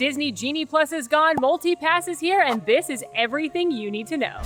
Disney Genie Plus is gone, MultiPass is here, and this is everything you need to know.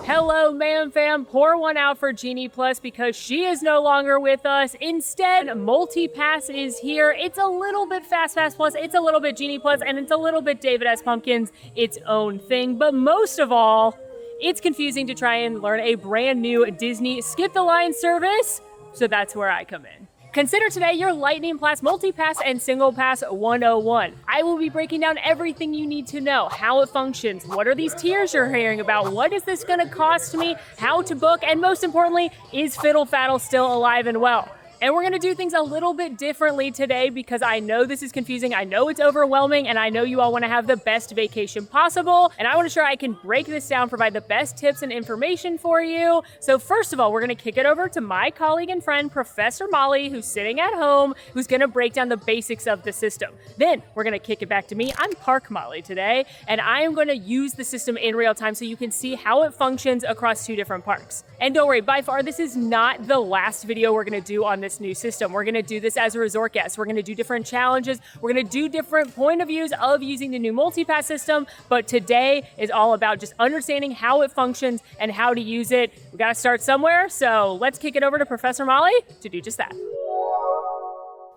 Hello, ma'am fam. Pour one out for Genie Plus because she is no longer with us. Instead, MultiPass is here. It's a little bit Fast Plus, it's a little bit Genie Plus, and it's a little bit David S. Pumpkins, its own thing. But most of all, it's confusing to try and learn a brand new Disney skip the line service. So that's where I come in. Consider today your Lightning Plus MultiPass and SinglePass 101. I will be breaking down everything you need to know, how it functions, what are these tiers you're hearing about, what is this gonna cost me, how to book, and most importantly, is Fiddle Faddle still alive and well? And we're gonna do things a little bit differently today because I know this is confusing, I know it's overwhelming, and I know you all wanna have the best vacation possible, and I wanna sure I can break this down, provide the best tips and information for you. So first of all, we're gonna kick it over to my colleague and friend, Professor Molly, who's sitting at home, who's gonna break down the basics of the system. Then we're gonna kick it back to me. I'm Park Molly today, and I am gonna use the system in real time so you can see how it functions across 2 different parks. And don't worry, by far, this is not the last video we're gonna do on this new system. We're gonna do this as a resort guest. We're gonna do different challenges. We're gonna do different point of views of using the new MultiPass system, but today is all about just understanding how it functions and how to use it. We gotta start somewhere, so let's kick it over to Professor Molly to do just that.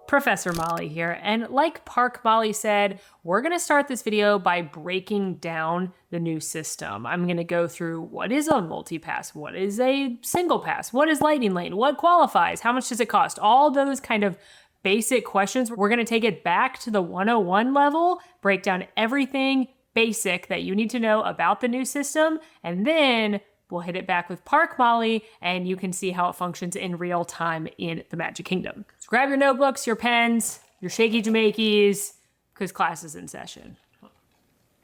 Professor Molly here, and like Park Molly said, we're gonna start this video by breaking down the new system. I'm gonna go through what is a MultiPass, what is a SinglePass, what is Lightning Lane, what qualifies, how much does it cost, all those kind of basic questions. We're gonna take it back to the 101 level, break down everything basic that you need to know about the new system, and then we'll hit it back with Park Molly, and you can see how it functions in real time in the Magic Kingdom. So grab your notebooks, your pens, your shaky Jamaicas, because class is in session.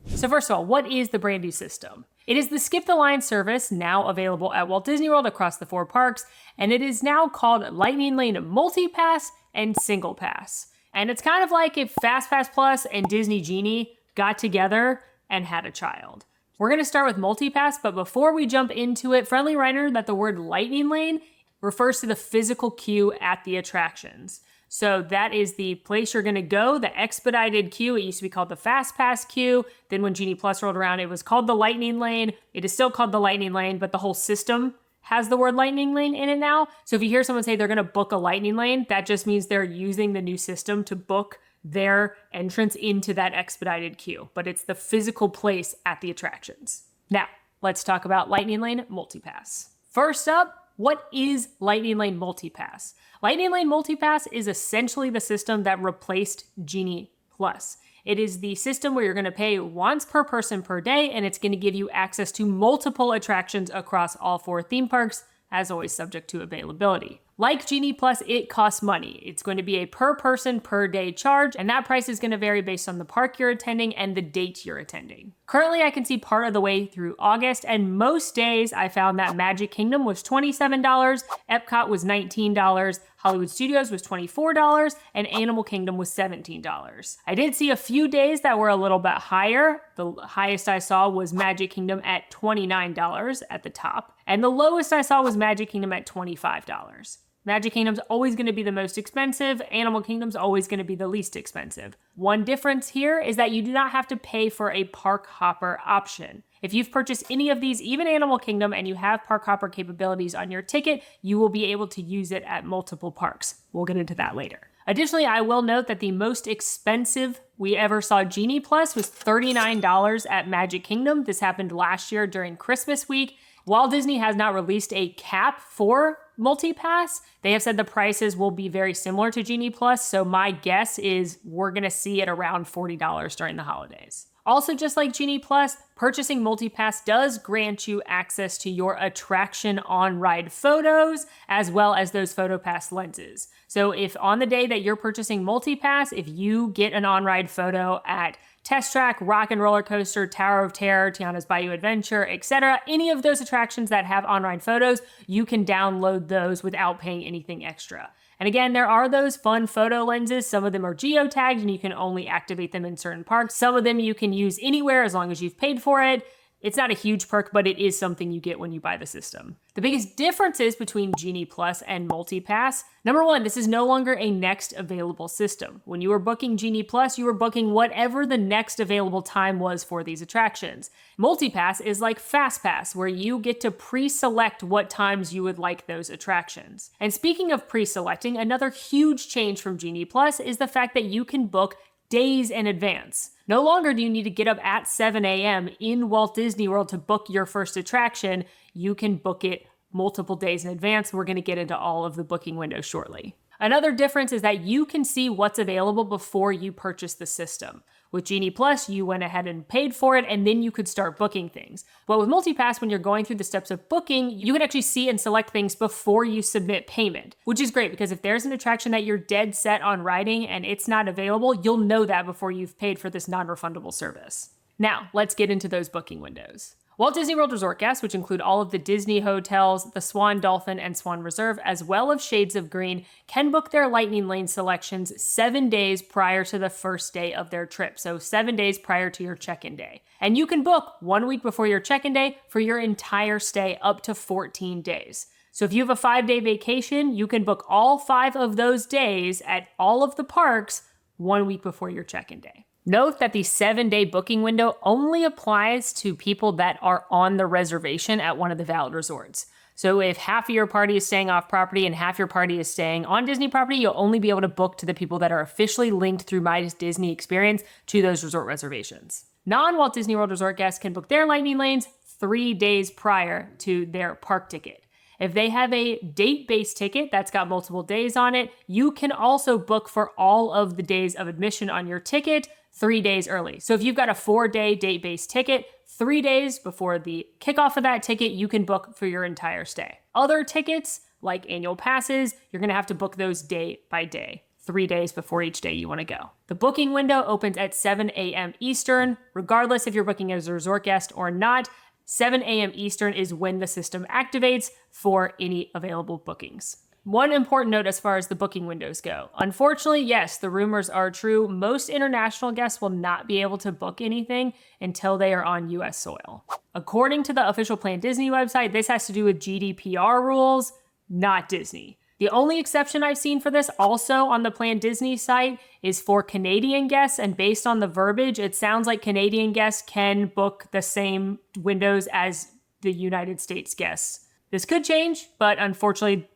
So first of all, what is the brand new system? It is the Skip the Line service, now available at Walt Disney World across the 4 parks, and it is now called Lightning Lane MultiPass and SinglePass. And it's kind of like if Fast Plus and Disney Genie got together and had a child. We're gonna start with MultiPass, but before we jump into it, friendly reminder that the word Lightning Lane refers to the physical queue at the attractions. So that is the place you're gonna go, the expedited queue. It used to be called the Fast Pass queue. Then when Genie Plus rolled around, it was called the Lightning Lane. It is still called the Lightning Lane, but the whole system has the word Lightning Lane in it now. So if you hear someone say they're gonna book a Lightning Lane, that just means they're using the new system to book their entrance into that expedited queue, but it's the physical place at the attractions. Now, let's talk about Lightning Lane MultiPass. First up, what is Lightning Lane MultiPass? Lightning Lane MultiPass is essentially the system that replaced Genie Plus. It is the system where you're gonna pay once per person per day, and it's gonna give you access to multiple attractions across all 4 theme parks, as always subject to availability. Like Genie Plus, it costs money. It's going to be a per person per day charge, and that price is going to vary based on the park you're attending and the date you're attending. Currently, I can see part of the way through August, and most days I found that Magic Kingdom was $27, Epcot was $19, Hollywood Studios was $24, and Animal Kingdom was $17. I did see a few days that were a little bit higher. The highest I saw was Magic Kingdom at $29 at the top, and the lowest I saw was Magic Kingdom at $25. Magic Kingdom's always going to be the most expensive. Animal Kingdom's always going to be the least expensive. One difference here is that you do not have to pay for a park hopper option. If you've purchased any of these, even Animal Kingdom, and you have park hopper capabilities on your ticket, you will be able to use it at multiple parks. We'll get into that later. Additionally, I will note that the most expensive we ever saw Genie Plus was $39 at Magic Kingdom. This happened last year during Christmas week. Walt Disney has not released a cap for MultiPass, they have said the prices will be very similar to Genie Plus, so my guess is we're gonna see it around $40 during the holidays. Also, just like Genie Plus, purchasing MultiPass does grant you access to your attraction on-ride photos, as well as those PhotoPass lenses. So if on the day that you're purchasing MultiPass, if you get an on-ride photo at Test Track, Rock and Roller Coaster, Tower of Terror, Tiana's Bayou Adventure, etc., any of those attractions that have on-ride photos, you can download those without paying anything extra. And again, there are those fun photo lenses. Some of them are geotagged and you can only activate them in certain parks. Some of them you can use anywhere as long as you've paid for it. It's not a huge perk, but it is something you get when you buy the system. The biggest differences between Genie Plus and MultiPass: number one, this is no longer a next available system. When you were booking Genie Plus, you were booking whatever the next available time was for these attractions. MultiPass is like FastPass, where you get to pre-select what times you would like those attractions. And speaking of pre-selecting, another huge change from Genie Plus is the fact that you can book days in advance. No longer do you need to get up at 7 a.m. in Walt Disney World to book your first attraction. You can book it multiple days in advance. We're going to get into all of the booking windows shortly. Another difference is that you can see what's available before you purchase the system. With Genie Plus, you went ahead and paid for it, and then you could start booking things. But with MultiPass, when you're going through the steps of booking, you can actually see and select things before you submit payment, which is great because if there's an attraction that you're dead set on riding and it's not available, you'll know that before you've paid for this non-refundable service. Now, let's get into those booking windows. Walt Disney World Resort guests, which include all of the Disney hotels, the Swan Dolphin and Swan Reserve, as well as Shades of Green, can book their Lightning Lane selections 7 days prior to the first day of their trip. So 7 days prior to your check-in day. And you can book 1 week before your check-in day for your entire stay up to 14 days. So if you have a 5-day vacation, you can book all 5 of those days at all of the parks 1 week before your check-in day. Note that the 7-day booking window only applies to people that are on the reservation at one of the valid resorts. So if half of your party is staying off property and half your party is staying on Disney property, you'll only be able to book to the people that are officially linked through My Disney Experience to those resort reservations. Non-Walt Disney World Resort guests can book their Lightning Lanes 3 days prior to their park ticket. If they have a date-based ticket that's got multiple days on it, you can also book for all of the days of admission on your ticket 3 days early. So if you've got a 4-day date-based ticket, 3 days before the kickoff of that ticket, you can book for your entire stay. Other tickets, like annual passes, you're gonna have to book those day by day, 3 days before each day you wanna go. The booking window opens at 7 a.m. Eastern, regardless if you're booking as a resort guest or not. 7 a.m. Eastern is when the system activates for any available bookings. One important note as far as the booking windows go. Unfortunately, yes, the rumors are true. Most international guests will not be able to book anything until they are on US soil. According to the official Plan Disney website, this has to do with GDPR rules, not Disney. The only exception I've seen for this also on the Plan Disney site is for Canadian guests, and based on the verbiage, it sounds like Canadian guests can book the same windows as the United States guests. This could change, but unfortunately,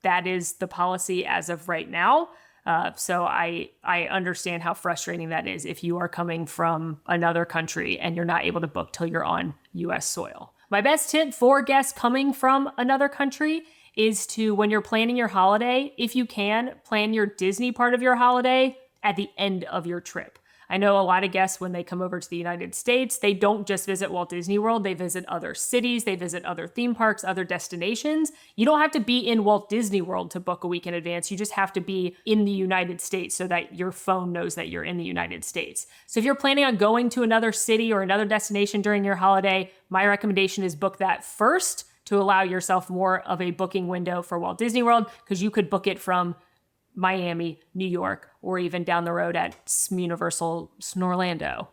that is the policy as of right now. So I understand how frustrating that is if you are coming from another country and you're not able to book till you're on US soil. My best tip for guests coming from another country is to, when you're planning your holiday, if you can, plan your Disney part of your holiday at the end of your trip. I know a lot of guests, when they come over to the United States, they don't just visit Walt Disney World, they visit other cities, they visit other theme parks, other destinations. You don't have to be in Walt Disney World to book a week in advance. You just have to be in the United States so that your phone knows that you're in the United States. So if you're planning on going to another city or another destination during your holiday, my recommendation is book that first to allow yourself more of a booking window for Walt Disney World, because you could book it from Miami, New York, or even down the road at Universal Orlando,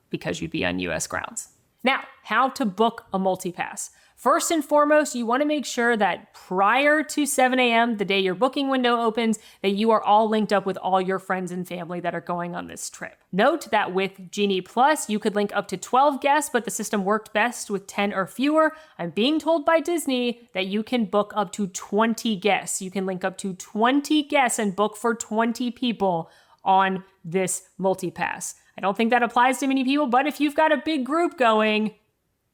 because you'd be on US grounds. Now, how to book a MultiPass. First and foremost, you want to make sure that prior to 7 a.m., the day your booking window opens, that you are all linked up with all your friends and family that are going on this trip. Note that with Genie Plus, you could link up to 12 guests, but the system worked best with 10 or fewer. I'm being told by Disney that you can book up to 20 guests. You can link up to 20 guests and book for 20 people on this MultiPass. I don't think that applies to many people, but if you've got a big group going,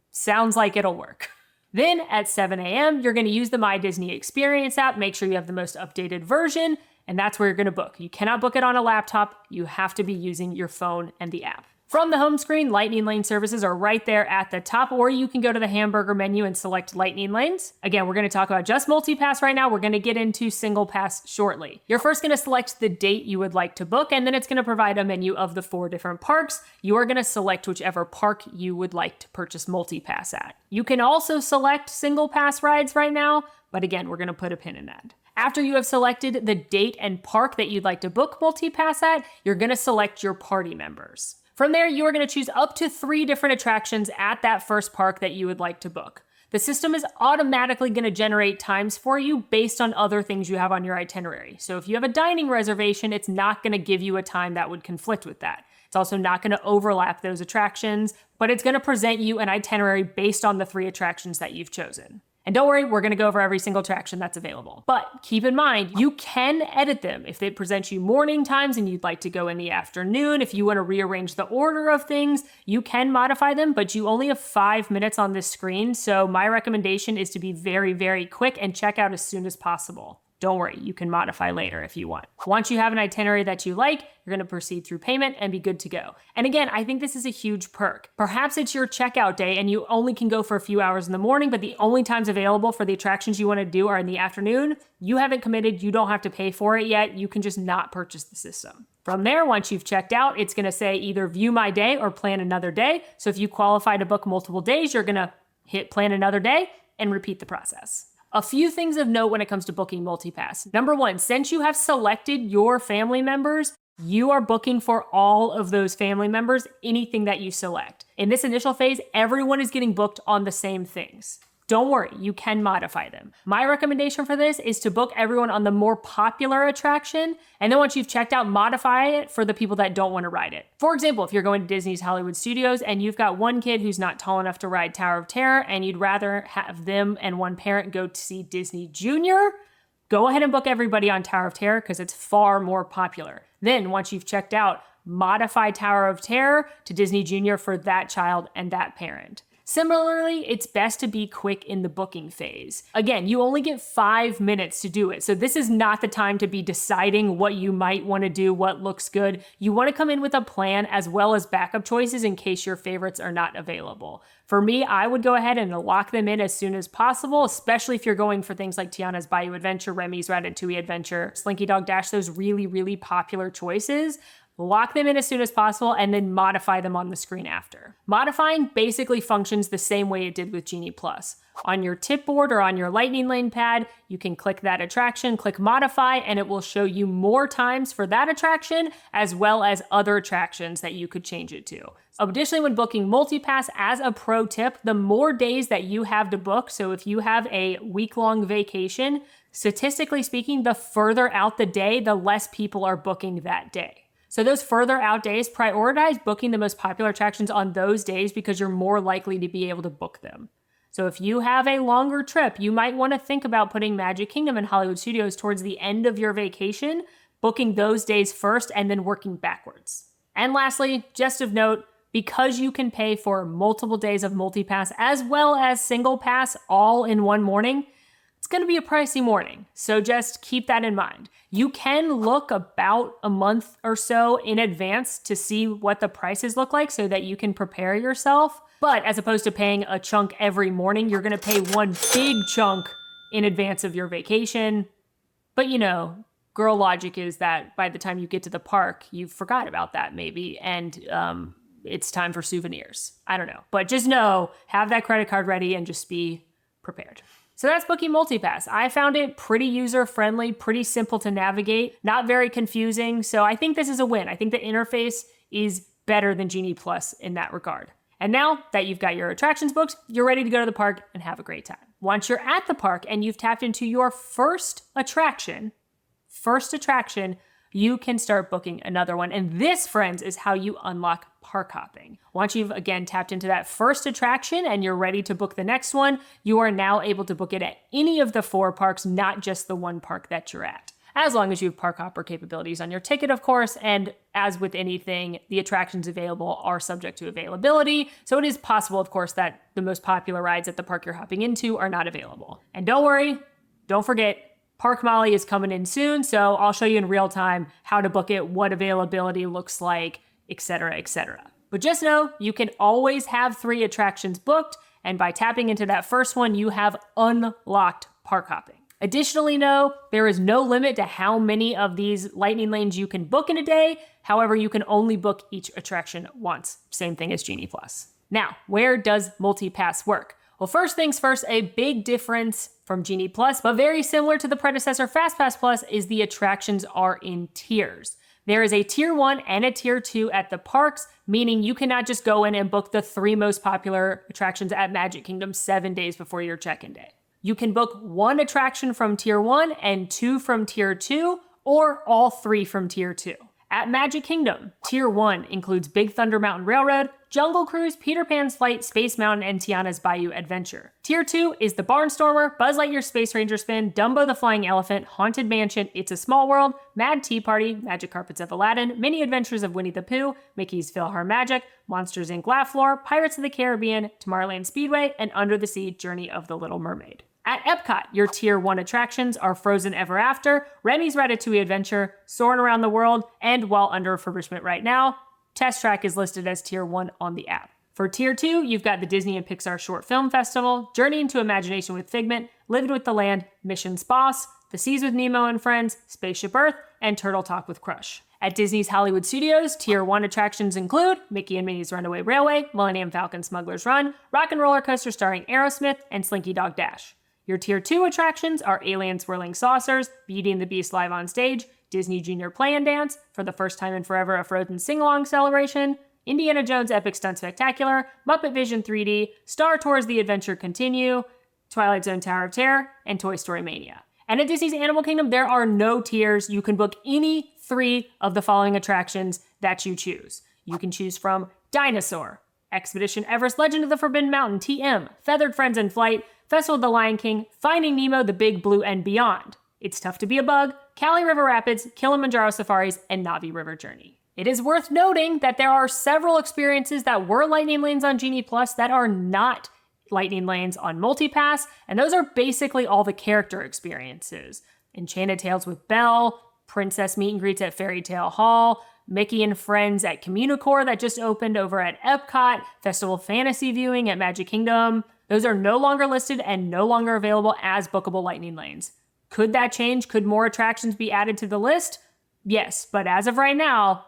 sounds like it'll work. Then at 7 a.m., you're going to use the My Disney Experience app. Make sure you have the most updated version, and that's where you're going to book. You cannot book it on a laptop. You have to be using your phone and the app. From the home screen, Lightning Lane services are right there at the top, or you can go to the hamburger menu and select Lightning Lanes. Again, we're going to talk about just MultiPass right now. We're going to get into SinglePass shortly. You're first going to select the date you would like to book, and then it's going to provide a menu of the 4 different parks. You are going to select whichever park you would like to purchase MultiPass at. You can also select SinglePass rides right now, but again, we're going to put a pin in that. After you have selected the date and park that you'd like to book MultiPass at, you're going to select your party members. From there, you are going to choose up to 3 different attractions at that first park that you would like to book. The system is automatically going to generate times for you based on other things you have on your itinerary. So if you have a dining reservation, it's not going to give you a time that would conflict with that. It's also not going to overlap those attractions, but it's going to present you an itinerary based on the 3 attractions that you've chosen. And don't worry, we're going to go over every single attraction that's available. But keep in mind, you can edit them. If they present you morning times and you'd like to go in the afternoon, if you want to rearrange the order of things, you can modify them, but you only have 5 minutes on this screen. So my recommendation is to be very, very quick and check out as soon as possible. Don't worry, you can modify later if you want. Once you have an itinerary that you like, you're gonna proceed through payment and be good to go. And again, I think this is a huge perk. Perhaps it's your checkout day and you only can go for a few hours in the morning, but the only times available for the attractions you wanna do are in the afternoon. You haven't committed, you don't have to pay for it yet, you can just not purchase the system. From there, once you've checked out, it's gonna say either view my day or plan another day. So if you qualify to book multiple days, you're gonna hit plan another day and repeat the process. A few things of note when it comes to booking MultiPass. Number 1, since you have selected your family members, you are booking for all of those family members, anything that you select. In this initial phase, everyone is getting booked on the same things. Don't worry, you can modify them. My recommendation for this is to book everyone on the more popular attraction, and then once you've checked out, modify it for the people that don't want to ride it. For example, if you're going to Disney's Hollywood Studios and you've got one kid who's not tall enough to ride Tower of Terror and you'd rather have them and one parent go to see Disney Junior, go ahead and book everybody on Tower of Terror because it's far more popular. Then once you've checked out, modify Tower of Terror to Disney Junior for that child and that parent. Similarly, it's best to be quick in the booking phase. Again, you only get 5 minutes to do it, so this is not the time to be deciding what you might want to do, what looks good. You want to come in with a plan as well as backup choices in case your favorites are not available. For me, I would go ahead and lock them in as soon as possible, especially if you're going for things like Tiana's Bayou Adventure, Remy's Ratatouille Adventure, Slinky Dog Dash, those really, really popular choices. Lock them in as soon as possible and then modify them on the screen after. Modifying basically functions the same way it did with Genie Plus. On your tip board or on your lightning lane pad, you can click that attraction, click modify, and it will show you more times for that attraction as well as other attractions that you could change it to. Additionally, when booking MultiPass, as a pro tip, the more days that you have to book, so if you have a week-long vacation, statistically speaking, the further out the day, the less people are booking that day. So those further out days, prioritize booking the most popular attractions on those days because you're more likely to be able to book them. So if you have a longer trip, you might want to think about putting Magic Kingdom and Hollywood Studios towards the end of your vacation, booking those days first and then working backwards. And lastly, just of note, because you can pay for multiple days of MultiPass as well as SinglePass all in one morning, it's going to be a pricey morning. So just keep that in mind. You can look about a month or so in advance to see what the prices look like so that you can prepare yourself. But as opposed to paying a chunk every morning, you're going to pay one big chunk in advance of your vacation. But you know, girl logic is that by the time you get to the park, you forgot about that maybe. And it's time for souvenirs. I don't know. But just know, have that credit card ready and just be prepared. So that's booking MultiPass. I found it pretty user-friendly, pretty simple to navigate, not very confusing. So I think this is a win. I think the interface is better than Genie Plus in that regard. And now that you've got your attractions booked, you're ready to go to the park and have a great time. Once you're at the park and you've tapped into your first attraction, you can start booking another one. And this, friends, is how you unlock park hopping. Once you've again tapped into that first attraction and you're ready to book the next one, you are now able to book it at any of the 4 parks, not just the one park that you're at. As long as you have park hopper capabilities on your ticket, of course, and as with anything, the attractions available are subject to availability. So it is possible, of course, that the most popular rides at the park you're hopping into are not available. And don't worry, don't forget, Park Molly is coming in soon, so I'll show you in real time how to book it, what availability looks like, etc., etc. But just know you can always have 3 attractions booked, and by tapping into that first one, you have unlocked park hopping. Additionally, know there is no limit to how many of these lightning lanes you can book in a day. However, you can only book each attraction once. Same thing as Genie Plus. Now, where does MultiPass work? Well, first things first, a big difference from Genie Plus, but very similar to the predecessor FastPass Plus, is the attractions are in tiers. There is a tier 1 and a tier 2 at the parks, meaning you cannot just go in and book the 3 most popular attractions at Magic Kingdom 7 days before your check-in day. You can book 1 attraction from tier 1 and 2 from tier 2, or all 3 from tier 2. At Magic Kingdom, tier 1 includes Big Thunder Mountain Railroad, Jungle Cruise, Peter Pan's Flight, Space Mountain, and Tiana's Bayou Adventure. Tier 2 is the Barnstormer, Buzz Lightyear Space Ranger Spin, Dumbo the Flying Elephant, Haunted Mansion, It's a Small World, Mad Tea Party, Magic Carpets of Aladdin, Mini Adventures of Winnie the Pooh, Mickey's PhilharMagic, Monsters Inc. Laugh Floor, Pirates of the Caribbean, Tomorrowland Speedway, and Under the Sea Journey of the Little Mermaid. At Epcot, your tier 1 attractions are Frozen Ever After, Remy's Ratatouille Adventure, Soarin' Around the World, and while under refurbishment right now, Test Track is listed as tier 1 on the app. For tier 2, you've got the Disney and Pixar Short Film Festival, Journey into Imagination with Figment, Living with the Land, Mission's Boss, The Seas with Nemo and Friends, Spaceship Earth, and Turtle Talk with Crush. At Disney's Hollywood Studios, tier 1 attractions include Mickey and Minnie's Runaway Railway, Millennium Falcon Smuggler's Run, Rock and Roller Coaster starring Aerosmith, and Slinky Dog Dash. Your tier 2 attractions are Alien Swirling Saucers, Beauty and the Beast Live on Stage, Disney Junior Play and Dance, For the First Time in Forever a Frozen Sing-Along Celebration, Indiana Jones Epic Stunt Spectacular, Muppet Vision 3D, Star Tours The Adventure Continue, Twilight Zone Tower of Terror, and Toy Story Mania. And at Disney's Animal Kingdom, there are no tiers. You can book any 3 of the following attractions that you choose. You can choose from Dinosaur, Expedition Everest Legend of the Forbidden Mountain, TM, Feathered Friends in Flight, Festival of the Lion King, Finding Nemo, The Big Blue, and Beyond. It's Tough to Be a Bug, Cali River Rapids, Kilimanjaro Safaris, and Navi River Journey. It is worth noting that there are several experiences that were Lightning Lanes on Genie Plus that are not Lightning Lanes on MultiPass, and those are basically all the character experiences. Enchanted Tales with Belle, Princess Meet and Greets at Fairy Tale Hall, Mickey and Friends at Communicore that just opened over at Epcot, Festival Fantasy Viewing at Magic Kingdom. Those are no longer listed and no longer available as bookable Lightning Lanes. Could that change? Could more attractions be added to the list? Yes, but as of right now,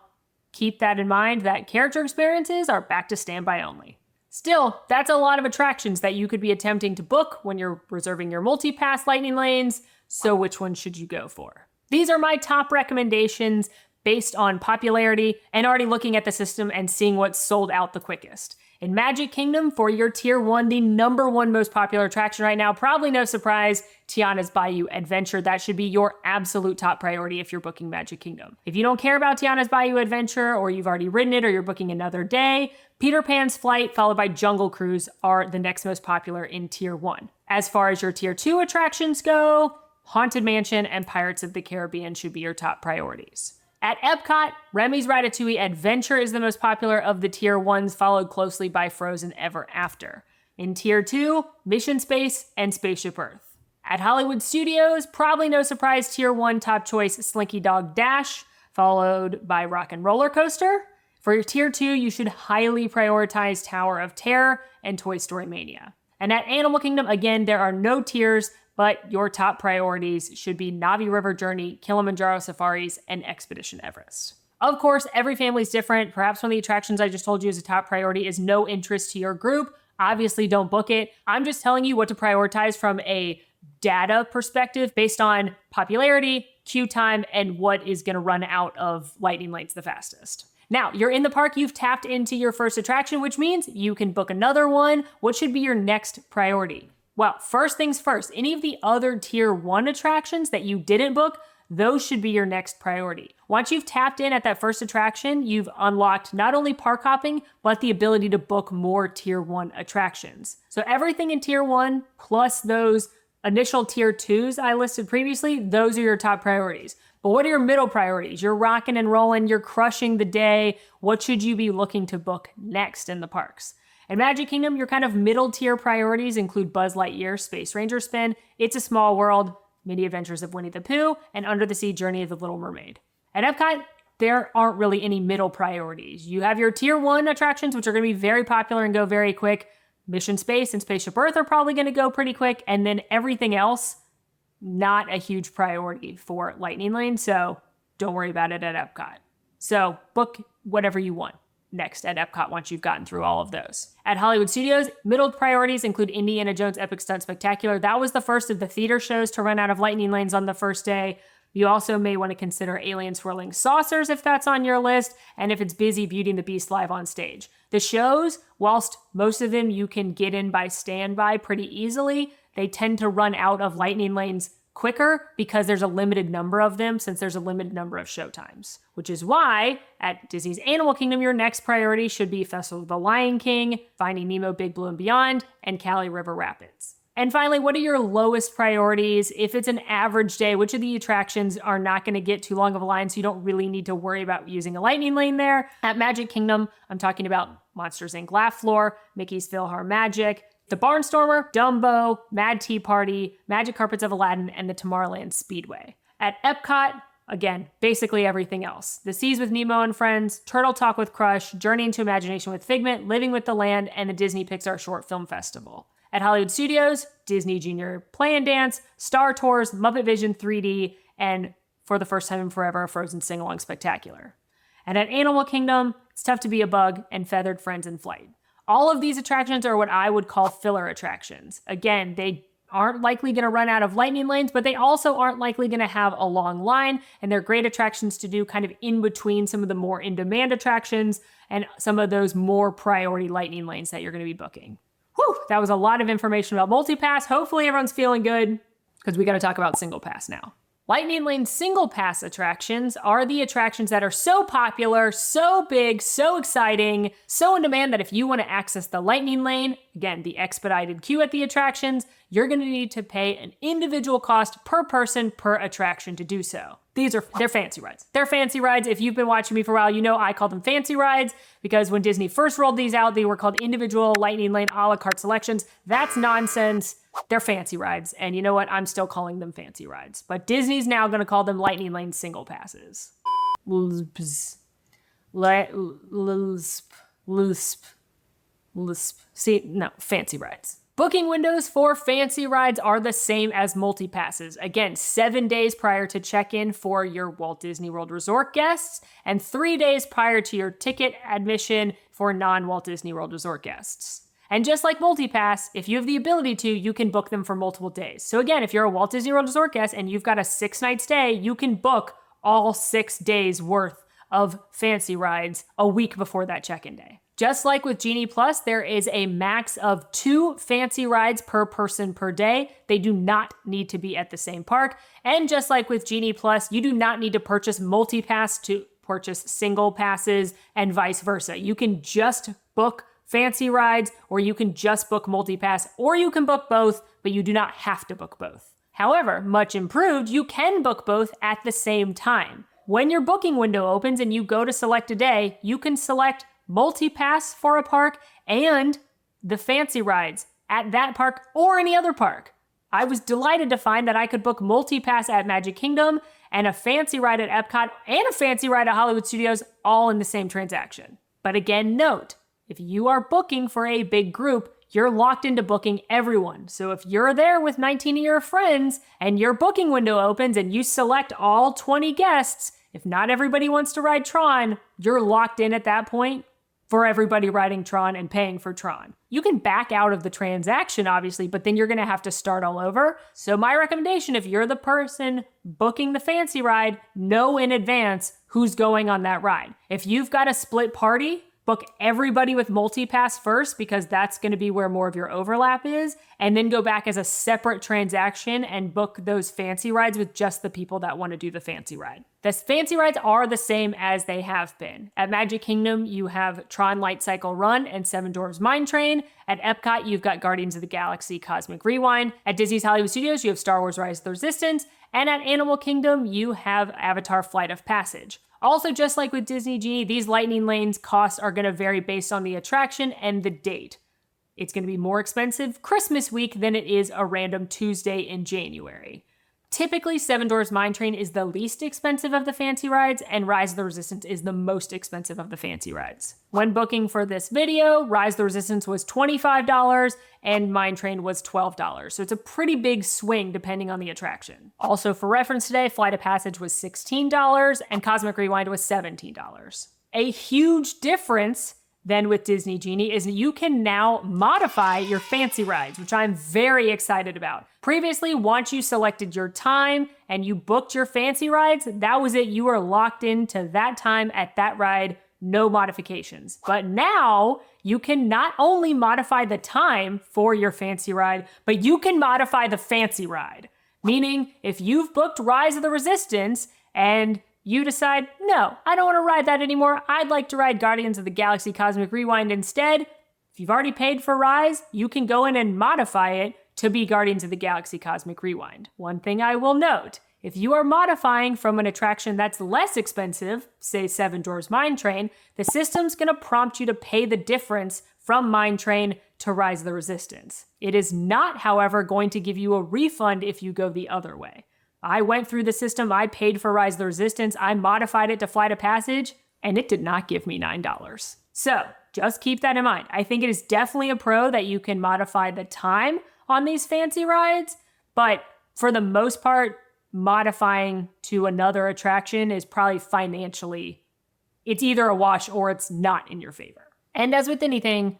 keep that in mind that character experiences are back to standby only. Still, that's a lot of attractions that you could be attempting to book when you're reserving your MultiPass Lightning Lanes, so which one should you go for? These are my top recommendations based on popularity and already looking at the system and seeing what's sold out the quickest. In Magic Kingdom, for your tier 1, the number 1 most popular attraction right now, probably no surprise, Tiana's Bayou Adventure. That should be your absolute top priority if you're booking Magic Kingdom. If you don't care about Tiana's Bayou Adventure, or you've already ridden it, or you're booking another day, Peter Pan's Flight followed by Jungle Cruise are the next most popular in tier 1. As far as your tier 2 attractions go, Haunted Mansion and Pirates of the Caribbean should be your top priorities. At Epcot, Remy's Ratatouille Adventure is the most popular of the tier 1s, followed closely by Frozen Ever After. In tier 2, Mission Space and Spaceship Earth. At Hollywood Studios, probably no surprise, tier 1 top choice Slinky Dog Dash, followed by Rock and Roller Coaster. For your tier 2, you should highly prioritize Tower of Terror and Toy Story Mania. And at Animal Kingdom, again, there are no tiers, but your top priorities should be Navi River Journey, Kilimanjaro Safaris, and Expedition Everest. Of course, every family's different. Perhaps one of the attractions I just told you is a top priority is no interest to your group. Obviously, don't book it. I'm just telling you what to prioritize from a data perspective based on popularity, queue time, and what is going to run out of Lightning Lanes the fastest. Now, you're in the park, you've tapped into your first attraction, which means you can book another one. What should be your next priority? Well, first things first, any of the other tier 1 attractions that you didn't book, those should be your next priority. Once you've tapped in at that first attraction, you've unlocked not only park hopping, but the ability to book more tier 1 attractions. So everything in tier 1 plus those initial tier 2s I listed previously, those are your top priorities. But what are your middle priorities? You're rocking and rolling, you're crushing the day. What should you be looking to book next in the parks? In Magic Kingdom, your kind of middle tier priorities include Buzz Lightyear, Space Ranger Spin, It's a Small World, Mini Adventures of Winnie the Pooh, and Under the Sea Journey of the Little Mermaid. At Epcot, there aren't really any middle priorities. You have your tier 1 attractions, which are going to be very popular and go very quick. Mission Space and Spaceship Earth are probably going to go pretty quick. And then everything else, not a huge priority for Lightning Lane, so don't worry about it at Epcot. So book whatever you want next at Epcot once you've gotten through all of those. At Hollywood Studios, middle priorities include Indiana Jones Epic Stunt Spectacular. That was the first of the theater shows to run out of Lightning Lanes on the first day. You also may want to consider alien swirling saucers if that's on your list, and if it's busy, Beauty and the Beast live on stage. The shows, whilst most of them you can get in by standby pretty easily, they tend to run out of lightning lanes quicker because there's a limited number of them since there's a limited number of showtimes. Which is why at Disney's Animal Kingdom, your next priority should be Festival of the Lion King, Finding Nemo, Big Blue and Beyond, and Cali River Rapids. And finally, what are your lowest priorities? If it's an average day, which of the attractions are not going to get too long of a line, so you don't really need to worry about using a lightning lane there? At Magic Kingdom, I'm talking about Monsters, Inc. Laugh Floor, Mickey's PhilharMagic, the Barnstormer, Dumbo, Mad Tea Party, Magic Carpets of Aladdin, and the Tomorrowland Speedway. At Epcot, again, basically everything else. The Seas with Nemo and Friends, Turtle Talk with Crush, Journey into Imagination with Figment, Living with the Land, and the Disney Pixar Short Film Festival. At Hollywood Studios, Disney Junior Play and Dance, Star Tours, Muppet Vision 3D, and for the first time in forever, a Frozen Sing-Along Spectacular. And at Animal Kingdom, it's Tough to Be a Bug and Feathered Friends in Flight. All of these attractions are what I would call filler attractions. Again, they aren't likely going to run out of lightning lanes, but they also aren't likely going to have a long line, and they're great attractions to do kind of in between some of the more in-demand attractions and some of those more priority lightning lanes that you're going to be booking. Whew, that was a lot of information about MultiPass. Hopefully everyone's feeling good because we got to talk about SinglePass now. Lightning Lane SinglePass attractions are the attractions that are so popular, so big, so exciting, so in demand that if you want to access the Lightning Lane, again, the expedited queue at the attractions, you're going to need to pay an individual cost per person per attraction to do so. They're fancy rides. They're fancy rides. If you've been watching me for a while, you know I call them fancy rides because when Disney first rolled these out, they were called individual Lightning Lane a la carte selections. That's nonsense. They're fancy rides. And you know what? I'm still calling them fancy rides. But Disney's now going to call them Lightning Lane single passes. See, no, fancy rides. Booking windows for fancy rides are the same as multi-passes. Again, 7 days prior to check-in for your Walt Disney World Resort guests and 3 days prior to your ticket admission for non-Walt Disney World Resort guests. And just like multi-pass, if you have the ability to, you can book them for multiple days. So again, if you're a Walt Disney World Resort guest and you've got a 6-night stay, you can book all 6 days worth of fancy rides a week before that check-in day. Just like with Genie Plus, there is a max of 2 fancy rides per person per day. They do not need to be at the same park. And just like with Genie Plus, you do not need to purchase multi-pass to purchase single passes and vice versa. You can just book fancy rides, or you can just book multi-pass, or you can book both, but you do not have to book both. However, much improved, you can book both at the same time. When your booking window opens and you go to select a day, you can select multi-pass for a park and the fancy rides at that park or any other park. I was delighted to find that I could book multi-pass at Magic Kingdom and a fancy ride at Epcot and a fancy ride at Hollywood Studios all in the same transaction. But again, note, if you are booking for a big group, you're locked into booking everyone. So if you're there with 19 of your friends and your booking window opens and you select all 20 guests, if not everybody wants to ride Tron, you're locked in at that point for everybody riding Tron and paying for Tron. You can back out of the transaction, obviously, but then you're going to have to start all over. So my recommendation, if you're the person booking the fancy ride, know in advance who's going on that ride. If you've got a split party, book everybody with multi-pass first because that's going to be where more of your overlap is, and then go back as a separate transaction and book those fancy rides with just the people that want to do the fancy ride. The fancy rides are the same as they have been. At Magic Kingdom, you have Tron Light Cycle Run and Seven Dwarfs Mine Train. At Epcot, you've got Guardians of the Galaxy Cosmic Rewind. At Disney's Hollywood Studios, you have Star Wars Rise of the Resistance. And at Animal Kingdom, you have Avatar Flight of Passage. Also, just like with Disney Genie, these lightning lanes costs are going to vary based on the attraction and the date. It's going to be more expensive Christmas week than it is a random Tuesday in January. Typically, Seven Dwarfs Mine Train is the least expensive of the fancy rides, and Rise of the Resistance is the most expensive of the fancy rides. When booking for this video, Rise of the Resistance was $25 and Mine Train was $12. So it's a pretty big swing depending on the attraction. Also for reference today, Flight of Passage was $16 and Cosmic Rewind was $17. A huge difference than with Disney Genie is that you can now modify your fancy rides, which I'm very excited about. Previously, once you selected your time and you booked your fancy rides, that was it. You were locked into that time at that ride, no modifications. But now you can not only modify the time for your fancy ride, but you can modify the fancy ride. Meaning, if you've booked Rise of the Resistance and you decide, no, I don't want to ride that anymore. I'd like to ride Guardians of the Galaxy Cosmic Rewind instead. If you've already paid for Rise, you can go in and modify it to be Guardians of the Galaxy Cosmic Rewind. One thing I will note, if you are modifying from an attraction that's less expensive, say Seven Dwarfs Mine Train, the system's gonna prompt you to pay the difference from Mine Train to Rise of the Resistance. It is not, however, going to give you a refund if you go the other way. I went through the system, I paid for Rise of the Resistance, I modified it to Flight of Passage, and it did not give me $9. So just keep that in mind. I think it is definitely a pro that you can modify the time on these fancy rides, but for the most part, modifying to another attraction is probably financially, it's either a wash or it's not in your favor. And as with anything,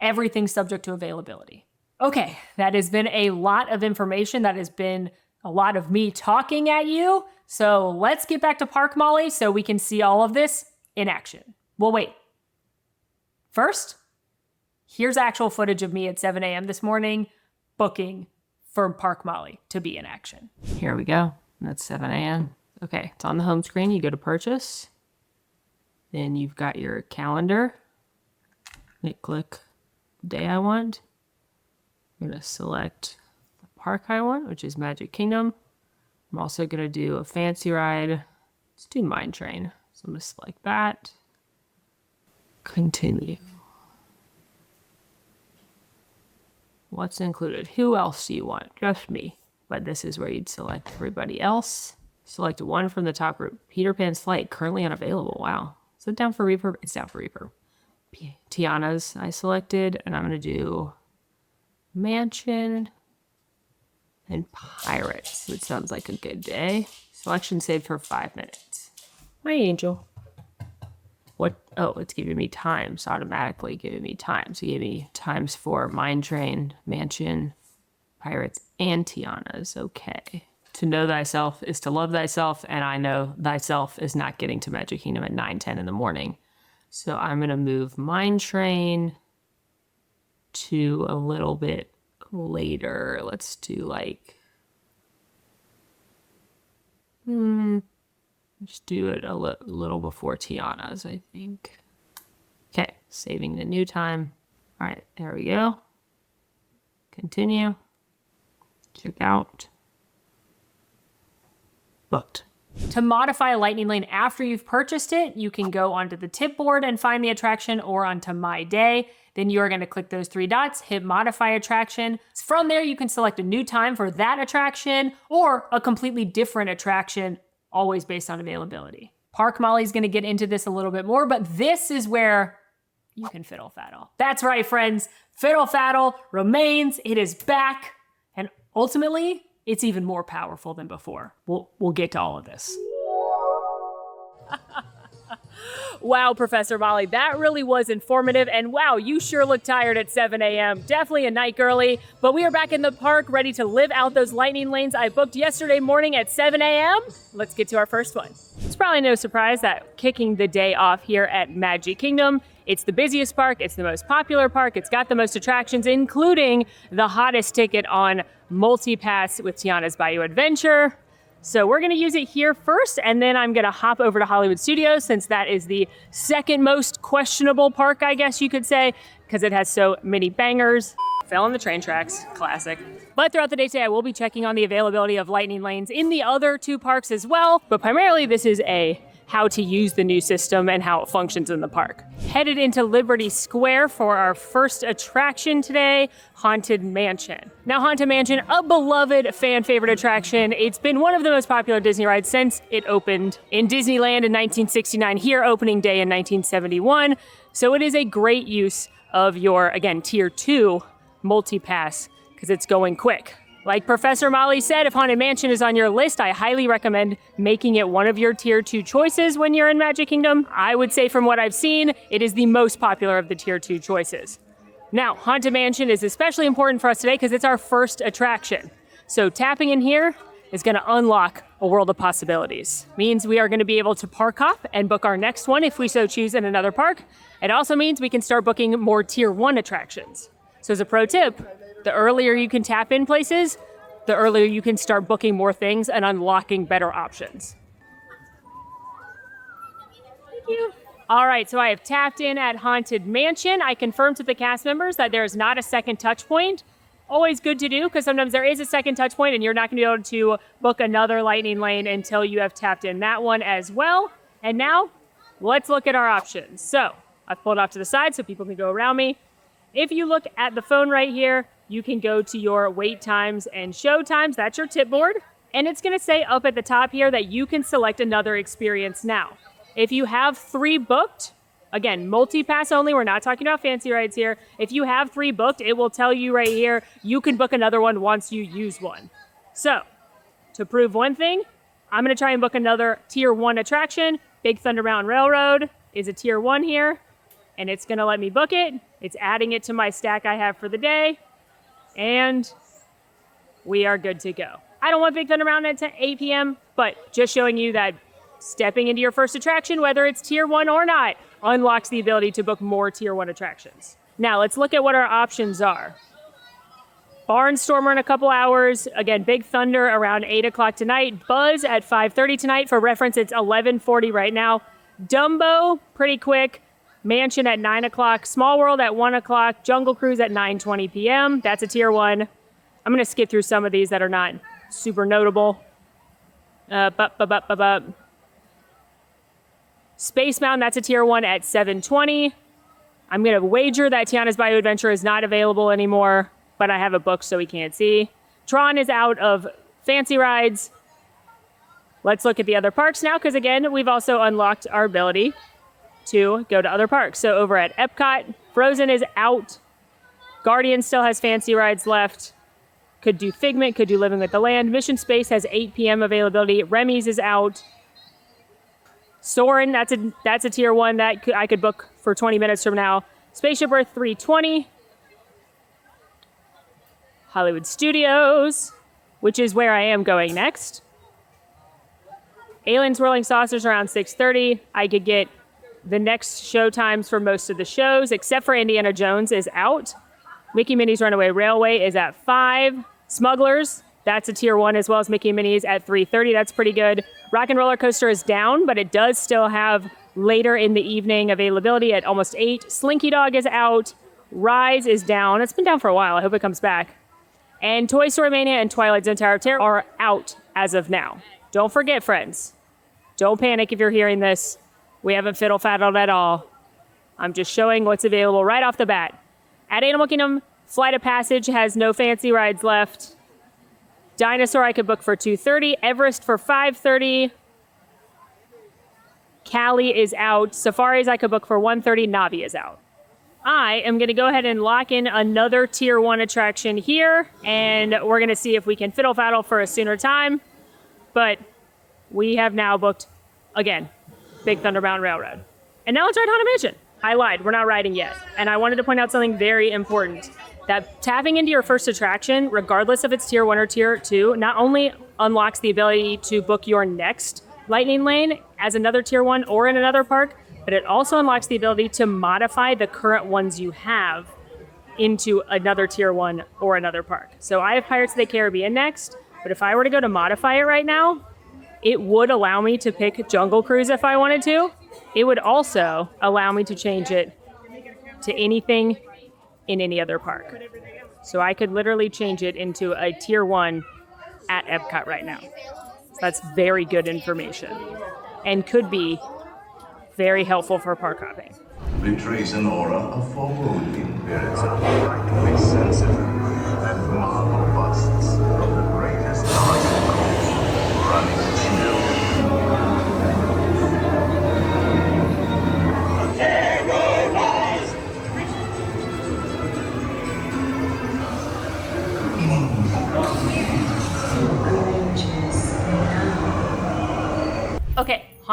everything's subject to availability. Okay, that has been a lot of information. That has been a lot of me talking at you. So let's get back to Park Molly so we can see all of this in action. Well, wait. First, here's actual footage of me at 7 a.m. this morning booking for Park Molly to be in action. Here we go. That's 7 a.m. Okay, it's on the home screen. You go to purchase. Then you've got your calendar. Click the day I want. I'm going to select park I want, which is Magic Kingdom. I'm also going to do a fancy ride. Let's do Mine Train. So I'm going to select that. Continue. What's included? Who else do you want? Just me. But this is where you'd select everybody else. Select one from the top group. Peter Pan's Flight, currently unavailable. Wow. Is it down for repurb? It's down for repurb. Tiana's I selected, and I'm going to do Mansion and Pirates, which sounds like a good day. Selection saved for 5 minutes. My angel. What? Oh, it's giving me times, automatically giving me times. So it gave me times for Mine Train, Mansion, Pirates, and Tiana's. Okay. To know thyself is to love thyself, and I know thyself is not getting to Magic Kingdom at 9:10 in the morning. So I'm going to move Mine Train to a little bit later. Let's do like, just do it a little before Tiana's, I think. Okay, saving the new time. All right, there we go. Continue. Check out. Booked. To modify a lightning lane after you've purchased it, you can go onto the tip board and find the attraction, or onto My Day. Then you are going to click those 3 dots, hit modify attraction. From there, you can select a new time for that attraction or a completely different attraction, always based on availability. Park Molly's going to get into this a little bit more, but this is where you can fiddle faddle. That's right, friends. Fiddle faddle remains. It is back. And ultimately, it's even more powerful than before. We'll get to all of this. Wow, Professor Molly, that really was informative. And wow, you sure look tired at 7 a.m. Definitely a night girly. But we are back in the park ready to live out those lightning lanes I booked yesterday morning at 7 a.m. Let's get to our first one. It's probably no surprise that kicking the day off here at Magic Kingdom, it's the busiest park, it's the most popular park, it's got the most attractions, including the hottest ticket on MultiPass with Tiana's Bayou Adventure. So we're gonna use it here first, and then I'm gonna hop over to Hollywood Studios, since that is the second most questionable park, I guess you could say, because it has so many bangers. Fell on the train tracks, classic. But throughout the day today, I will be checking on the availability of lightning lanes in the other 2 parks as well. But primarily, this is a how to use the new system and how it functions in the park. Headed into Liberty Square for our first attraction today, Haunted Mansion. Now, Haunted Mansion, a beloved fan favorite attraction. It's been one of the most popular Disney rides since it opened in Disneyland in 1969, here opening day in 1971. So it is a great use of your, again, tier 2 MultiPass, because it's going quick. Like Professor Molly said, if Haunted Mansion is on your list, I highly recommend making it one of your tier 2 choices when you're in Magic Kingdom. I would say from what I've seen, it is the most popular of the tier 2 choices. Now, Haunted Mansion is especially important for us today because it's our first attraction. So tapping in here is going to unlock a world of possibilities. Means we are going to be able to park hop and book our next one if we so choose in another park. It also means we can start booking more tier 1 attractions. So as a pro tip, the earlier you can tap in places, the earlier you can start booking more things and unlocking better options. Thank you. All right, so I have tapped in at Haunted Mansion. I confirmed to the cast members that there is not a second touch point. Always good to do because sometimes there is a second touch point and you're not going to be able to book another lightning lane until you have tapped in that one as well. And now let's look at our options. So I've pulled off to the side so people can go around me. If you look at the phone right here, you can go to your wait times and show times. That's your tip board. And it's going to say up at the top here that you can select another experience now. If you have 3 booked, again, MultiPass only, we're not talking about fancy rides here. If you have 3 booked, it will tell you right here, you can book another one once you use one. So, to prove one thing, I'm going to try and book another tier 1 attraction. Big Thunder Mountain Railroad is a tier 1 here, and it's going to let me book it. It's adding it to my stack I have for the day, and we are good to go. I don't want Big Thunder Mountain at 8 p.m., but just showing you that stepping into your first attraction, whether it's tier 1 or not, unlocks the ability to book more tier 1 attractions. Now let's look at what our options are. Barnstormer in a couple hours. Again, Big Thunder around 8 o'clock tonight. Buzz at 5:30 tonight. For reference, it's 11:40 right now. Dumbo, pretty quick. Mansion at 9 o'clock. Small World at 1 o'clock. Jungle Cruise at 9:20 p.m. That's a tier 1. I'm going to skip through some of these that are not super notable. Space Mountain, that's a tier 1 at 7:20. I'm going to wager that Tiana's Bayou Adventure is not available anymore, but I have a book so we can't see. Tron is out of fancy rides. Let's look at the other parks now, because again, we've also unlocked our ability to go to other parks. So over at Epcot, Frozen is out. Guardian still has fancy rides left. Could do Figment, could do Living with the Land. Mission Space has 8 p.m. availability. Remy's is out. Soarin', that's a tier 1 that I could book for 20 minutes from now. Spaceship Earth 3:20. Hollywood Studios, which is where I am going next. Aliens Swirling Saucers around 6:30. I could get the next show times for most of the shows, except for Indiana Jones is out. Mickey Minnie's Runaway Railway is at 5. Smugglers, that's a tier 1 as well as Mickey and Minnie's at 3:30. That's pretty good. Rock and Roller Coaster is down, but it does still have later in the evening availability at almost 8. Slinky Dog is out. Rise is down. It's been down for a while. I hope it comes back. And Toy Story Mania and Twilight Zone Tower of Terror are out as of now. Don't forget, friends. Don't panic if you're hearing this. We haven't fiddle-faddled at all. I'm just showing what's available right off the bat. At Animal Kingdom, Flight of Passage has no fancy rides left. Dinosaur I could book for 2:30. Everest for 5:30. Cali is out. Safaris I could book for 1:30. Navi is out. I am going to go ahead and lock in another tier 1 attraction here, and we're going to see if we can fiddle-faddle for a sooner time. But we have now booked, again, Big Thunder Mountain Railroad. And now let's ride Haunted Mansion. I lied. We're not riding yet. And I wanted to point out something very important. That tapping into your first attraction, regardless if it's tier 1 or tier 2, not only unlocks the ability to book your next lightning lane as another tier 1 or in another park, but it also unlocks the ability to modify the current ones you have into another tier 1 or another park. So I have Pirates of the Caribbean next, but if I were to go to modify it right now, it would allow me to pick Jungle Cruise if I wanted to. It would also allow me to change it to anything in any other park. So I could literally change it into a tier 1 at Epcot right now. So that's very good information and could be very helpful for park hopping. Betrays an aura of foreboding. Spirits are frightfully sensitive and marble busts of the greatest articles running chill. Terrorized!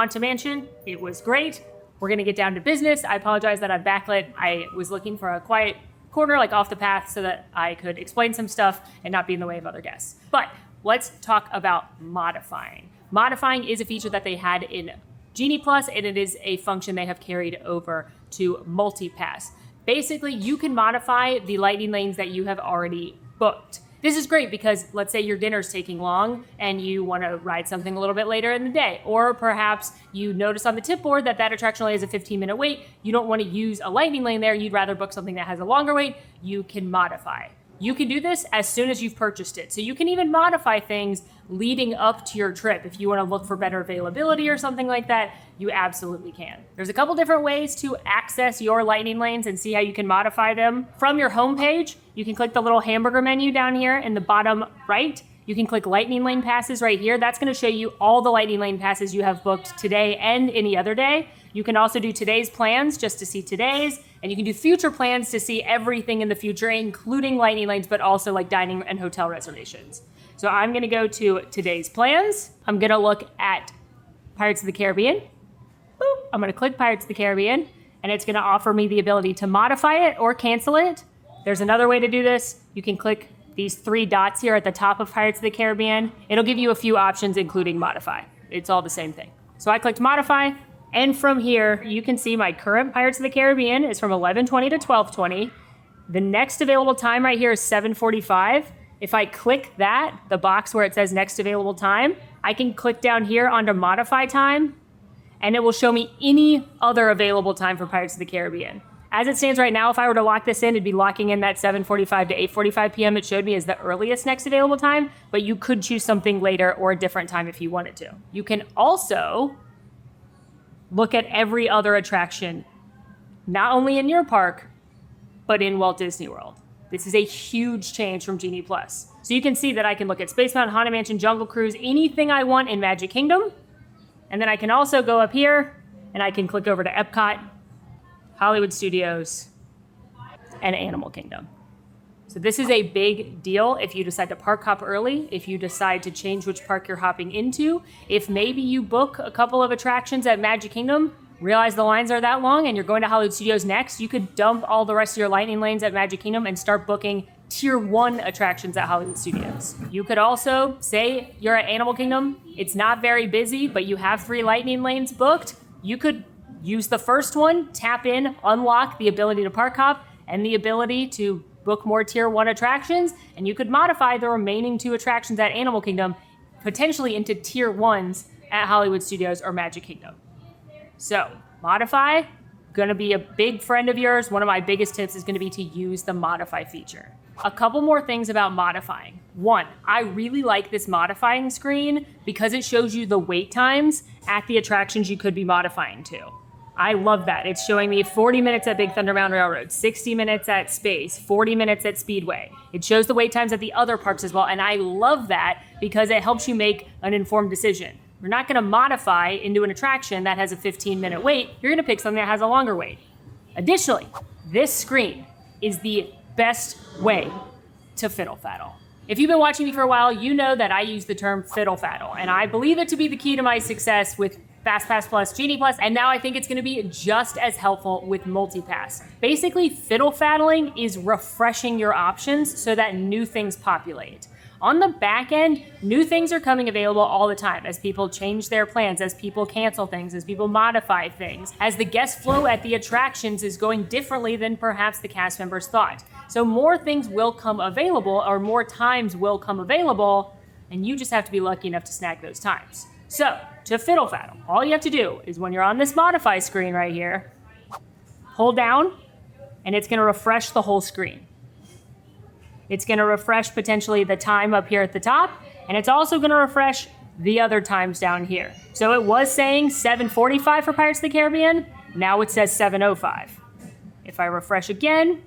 Haunted Mansion, it was great. We're gonna get down to business. I apologize that I'm backlit. I was looking for a quiet corner, like off the path, so that I could explain some stuff and not be in the way of other guests. But let's talk about modifying. Modifying is a feature that they had in Genie Plus, and it is a function they have carried over to MultiPass. Basically, you can modify the lightning lanes that you have already booked. This is great because let's say your dinner's taking long and you want to ride something a little bit later in the day, or perhaps you notice on the tip board that that attraction only has a 15-minute wait. You don't want to use a lightning lane there. You'd rather book something that has a longer wait. You can modify. You can do this as soon as you've purchased it. So you can even modify things leading up to your trip. If you want to look for better availability or something like that, you absolutely can. There's a couple different ways to access your lightning lanes and see how you can modify them. From your homepage, you can click the little hamburger menu down here in the bottom right. You can click lightning lane passes right here. That's going to show you all the lightning lane passes you have booked today and any other day. You can also do today's plans just to see today's, and you can do future plans to see everything in the future, including lightning lanes, but also like dining and hotel reservations. So I'm gonna go to today's plans. I'm gonna look at Pirates of the Caribbean. Boop. I'm gonna click Pirates of the Caribbean, and it's gonna offer me the ability to modify it or cancel it. There's another way to do this. You can click these 3 dots here at the top of Pirates of the Caribbean. It'll give you a few options, including modify. It's all the same thing. So I clicked modify. And from here, you can see my current Pirates of the Caribbean is from 11:20 to 12:20. The next available time right here is 7:45. If I click that, the box where it says next available time, I can click down here onto modify time, and it will show me any other available time for Pirates of the Caribbean. As it stands right now, if I were to lock this in, it'd be locking in that 7:45 to 8:45 p.m. It showed me as the earliest next available time, but you could choose something later or a different time if you wanted to. You can also look at every other attraction, not only in your park, but in Walt Disney World. This is a huge change from Genie Plus. So you can see that I can look at Space Mountain, Haunted Mansion, Jungle Cruise, anything I want in Magic Kingdom. And then I can also go up here and I can click over to Epcot, Hollywood Studios, and Animal Kingdom. So this is a big deal if you decide to park hop early, if you decide to change which park you're hopping into, if maybe you book a couple of attractions at Magic Kingdom, realize the lines are that long and you're going to Hollywood Studios next, you could dump all the rest of your lightning lanes at Magic Kingdom and start booking Tier 1 attractions at Hollywood Studios. You could also say you're at Animal Kingdom, it's not very busy, but you have 3 lightning lanes booked. You could use the first one, tap in, unlock the ability to park hop and the ability to book more Tier 1 attractions, and you could modify the remaining 2 attractions at Animal Kingdom potentially into Tier 1s at Hollywood Studios or Magic Kingdom. So, modify, gonna be a big friend of yours. One of my biggest tips is gonna be to use the modify feature. A couple more things about modifying. 1, I really like this modifying screen because it shows you the wait times at the attractions you could be modifying to. I love that. It's showing me 40 minutes at Big Thunder Mountain Railroad, 60 minutes at Space, 40 minutes at Speedway. It shows the wait times at the other parks as well, and I love that because it helps you make an informed decision. You're not gonna modify into an attraction that has a 15-minute wait. You're gonna pick something that has a longer wait. Additionally, this screen is the best way to fiddle faddle. If you've been watching me for a while, you know that I use the term fiddle faddle, and I believe it to be the key to my success with FastPass Plus, Genie Plus, and now I think it's gonna be just as helpful with MultiPass. Basically, fiddle faddling is refreshing your options so that new things populate. On the back end, new things are coming available all the time as people change their plans, as people cancel things, as people modify things, as the guest flow at the attractions is going differently than perhaps the cast members thought. So more things will come available, or more times will come available, and you just have to be lucky enough to snag those times. So, to fiddle faddle, all you have to do is when you're on this modify screen right here, hold down, and it's gonna refresh the whole screen. It's gonna refresh potentially the time up here at the top, and it's also gonna refresh the other times down here. So it was saying 7:45 for Pirates of the Caribbean, now it says 7:05. If I refresh again,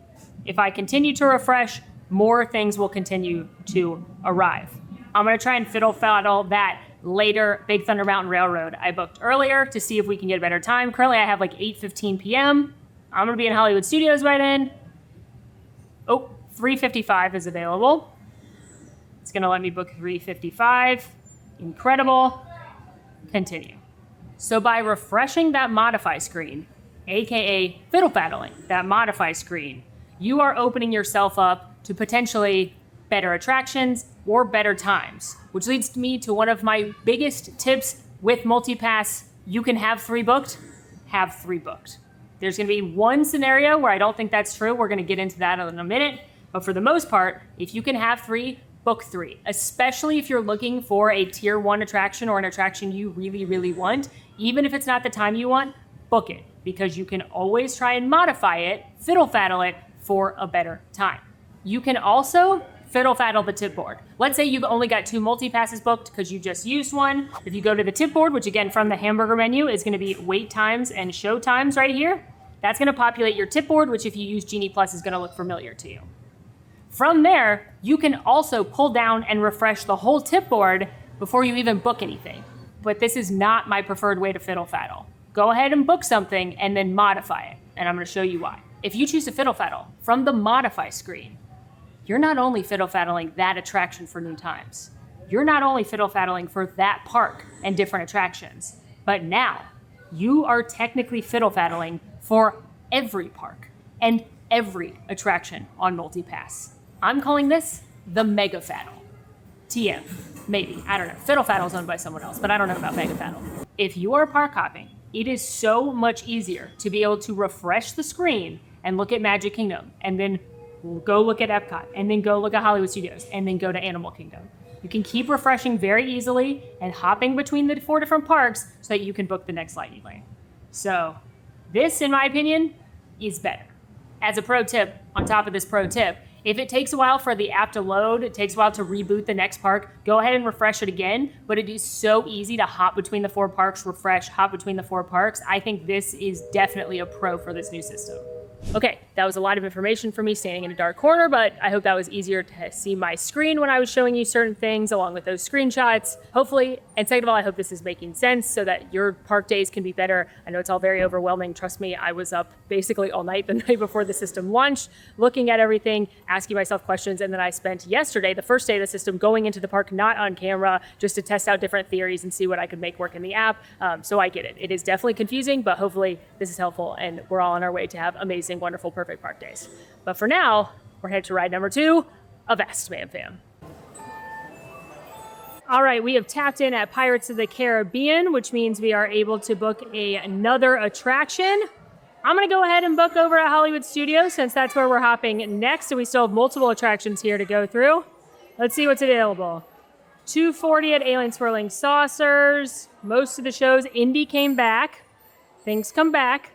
if I continue to refresh, more things will continue to arrive. I'm gonna try and fiddle faddle that later Big Thunder Mountain Railroad I booked earlier to see if we can get a better time. Currently I have like 8:15 p.m. I'm gonna be in Hollywood Studios by then. Oh, 3:55 is available. It's gonna let me book 3:55. Incredible. Continue. So by refreshing that modify screen, aka fiddle faddling that modify screen, you are opening yourself up to potentially better attractions or better times, which leads me to one of my biggest tips with MultiPass. You can have 3 booked, have 3 booked. There's gonna be one scenario where I don't think that's true. We're gonna get into that in a minute. But for the most part, if you can have 3, book 3, especially if you're looking for a tier 1 attraction or an attraction you really, really want. Even if it's not the time you want, book it, because you can always try and modify it, fiddle faddle it for a better time. You can also fiddle faddle the tip board. Let's say you've only got 2 MultiPasses booked because you just used one. If you go to the tip board, which again from the hamburger menu is gonna be wait times and show times right here, that's gonna populate your tip board, which if you use Genie Plus is gonna look familiar to you. From there, you can also pull down and refresh the whole tip board before you even book anything. But this is not my preferred way to fiddle faddle. Go ahead and book something and then modify it, and I'm gonna show you why. If you choose to fiddle faddle from the modify screen, you're not only fiddle faddling that attraction for new times, you're not only fiddle faddling for that park and different attractions, but now you are technically fiddle faddling for every park and every attraction on MultiPass. I'm calling this the Mega Faddle. TM, maybe, I don't know. Fiddle Faddle's owned by someone else, but I don't know about Mega Faddle. If you are park hopping, it is so much easier to be able to refresh the screen and look at Magic Kingdom, and then go look at Epcot, and then go look at Hollywood Studios, and then go to Animal Kingdom. You can keep refreshing very easily and hopping between the 4 different parks so that you can book the next lightning lane. So this, in my opinion, is better. As a pro tip, on top of this pro tip, if it takes a while for the app to load, it takes a while to reboot the next park, go ahead and refresh it again, but it is so easy to hop between the 4 parks, refresh, hop between the 4 parks. I think this is definitely a pro for this new system. Okay, that was a lot of information for me standing in a dark corner, but I hope that was easier to see my screen when I was showing you certain things along with those screenshots. Hopefully, and second of all, I hope this is making sense so that your park days can be better. I know it's all very overwhelming. Trust me, I was up basically all night the night before the system launched, looking at everything, asking myself questions, and then I spent yesterday, the first day of the system, going into the park not on camera just to test out different theories and see what I could make work in the app. So I get it. It is definitely confusing, but hopefully this is helpful and we're all on our way to have amazing, wonderful, perfect park days. But for now, we're headed to ride number 2 of Vast Man Fam. All right, we have tapped in at Pirates of the Caribbean, which means we are able to book another attraction. I'm gonna go ahead and book over at Hollywood Studios since that's where we're hopping next, and we still have multiple attractions here to go through. Let's see what's available. $240 at Alien Swirling Saucers. Most of the shows, Indy came back. Things come back.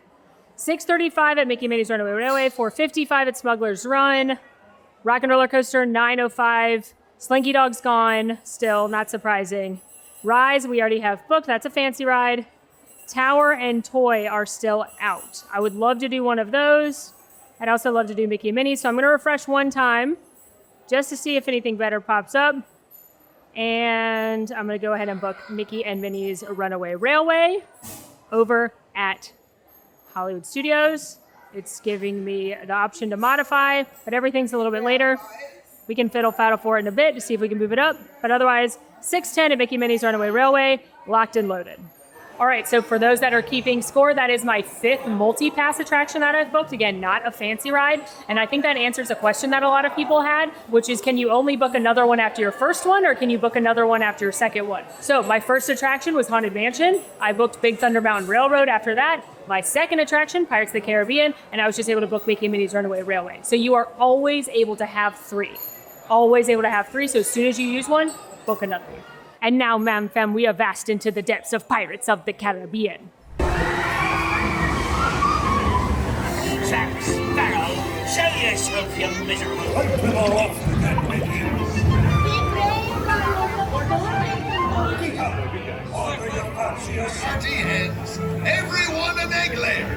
$635 at Mickey and Minnie's Runaway Railway, $455 at Smuggler's Run, Rock and Roller Coaster, $905, Slinky Dog's gone, still, not surprising. Rise, we already have booked, that's a fancy ride. Tower and Toy are still out. I would love to do one of those. I'd also love to do Mickey and Minnie, so I'm gonna refresh one time just to see if anything better pops up. And I'm gonna go ahead and book Mickey and Minnie's Runaway Railway over at Hollywood Studios. It's giving me the option to modify, but everything's a little bit later. We can fiddle faddle for it in a bit to see if we can move it up, but otherwise, $610 at Mickey and Minnie's Runaway Railway, locked and loaded. All right, so for those that are keeping score, that is my 5th MultiPass attraction that I've booked. Again, not a fancy ride. And I think that answers a question that a lot of people had, which is, can you only book another one after your first one, or can you book another one after your second one? So my first attraction was Haunted Mansion. I booked Big Thunder Mountain Railroad after that. My second attraction, Pirates of the Caribbean, and I was just able to book Mickey and Minnie's Runaway Railway. So you are always able to have 3. Always able to have 3, so as soon as you use one, book another. And now, ma'am, fam, we are vast into the depths of Pirates of the Caribbean. Jack Sparrow, show yourself, you miserable. Wipe them all off and make you. Order your fanciest party heads. Everyone an egg layer.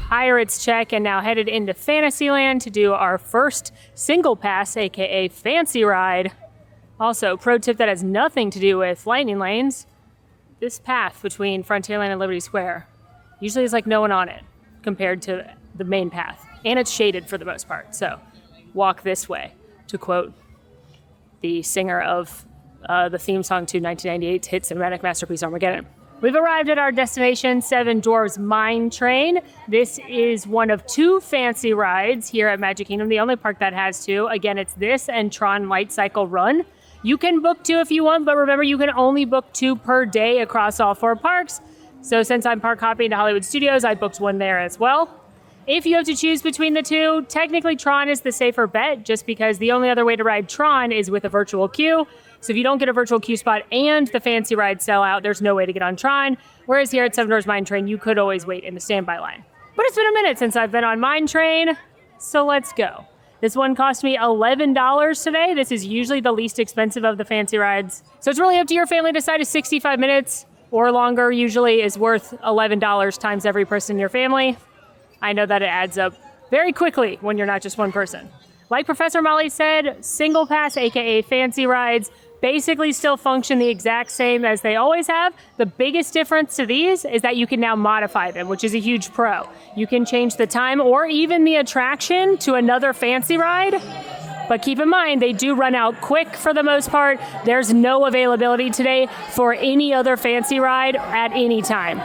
Pirates check, and now headed into Fantasyland to do our first SinglePass, aka Fancy Ride. Also, pro tip that has nothing to do with lightning lanes. This path between Frontierland and Liberty Square usually is like no one on it. compared to the main path. And it's shaded for the most part. So walk this way, to quote the singer of the theme song to 1998's hit cinematic masterpiece Armageddon. We've arrived at our destination, Seven Dwarfs Mine Train. This is one of 2 fancy rides here at Magic Kingdom, the only park that has 2. Again, it's this and Tron Light Cycle Run. You can book 2 if you want, but remember you can only book 2 per day across all 4 parks. So since I'm park hopping to Hollywood Studios, I booked 1 there as well. If you have to choose between the 2, technically Tron is the safer bet, just because the only other way to ride Tron is with a virtual queue. So if you don't get a virtual queue spot and the fancy rides sell out, there's no way to get on Tron. Whereas here at Seven Dwarfs Mine Train, you could always wait in the standby line. But it's been a minute since I've been on Mine Train, so let's go. This one cost me $11 today. This is usually the least expensive of the fancy rides. So it's really up to your family to decide if 65 minutes or longer usually is worth $11 times every person in your family. I know that it adds up very quickly when you're not just one person. Like Professor Molly said, SinglePass, aka fancy rides, basically still function the exact same as they always have. The biggest difference to these is that you can now modify them, which is a huge pro. You can change the time or even the attraction to another fancy ride. But keep in mind, they do run out quick for the most part. There's no availability today for any other fancy ride at any time.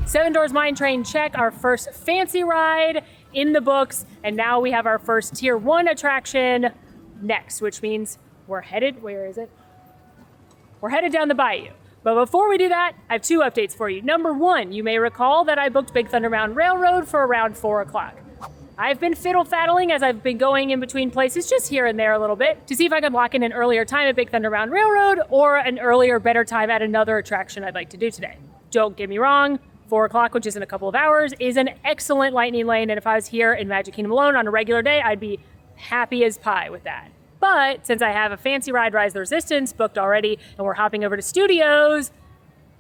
Seven Dwarfs Mine Train check, our first fancy ride in the books, and now we have our first tier 1 attraction next, which means we're headed, where is it? We're headed down the bayou. But before we do that, I have 2 updates for you. Number 1, you may recall that I booked Big Thunder Mountain Railroad for around 4 o'clock. I've been fiddle-faddling as I've been going in between places, just here and there a little bit, to see if I could lock in an earlier time at Big Thunder Mountain Railroad or an earlier, better time at another attraction I'd like to do today. Don't get me wrong, 4 o'clock, which is in a couple of hours, is an excellent lightning lane, and if I was here in Magic Kingdom alone on a regular day, I'd be happy as pie with that. But since I have a fancy ride, Rise of the Resistance, booked already, and we're hopping over to Studios,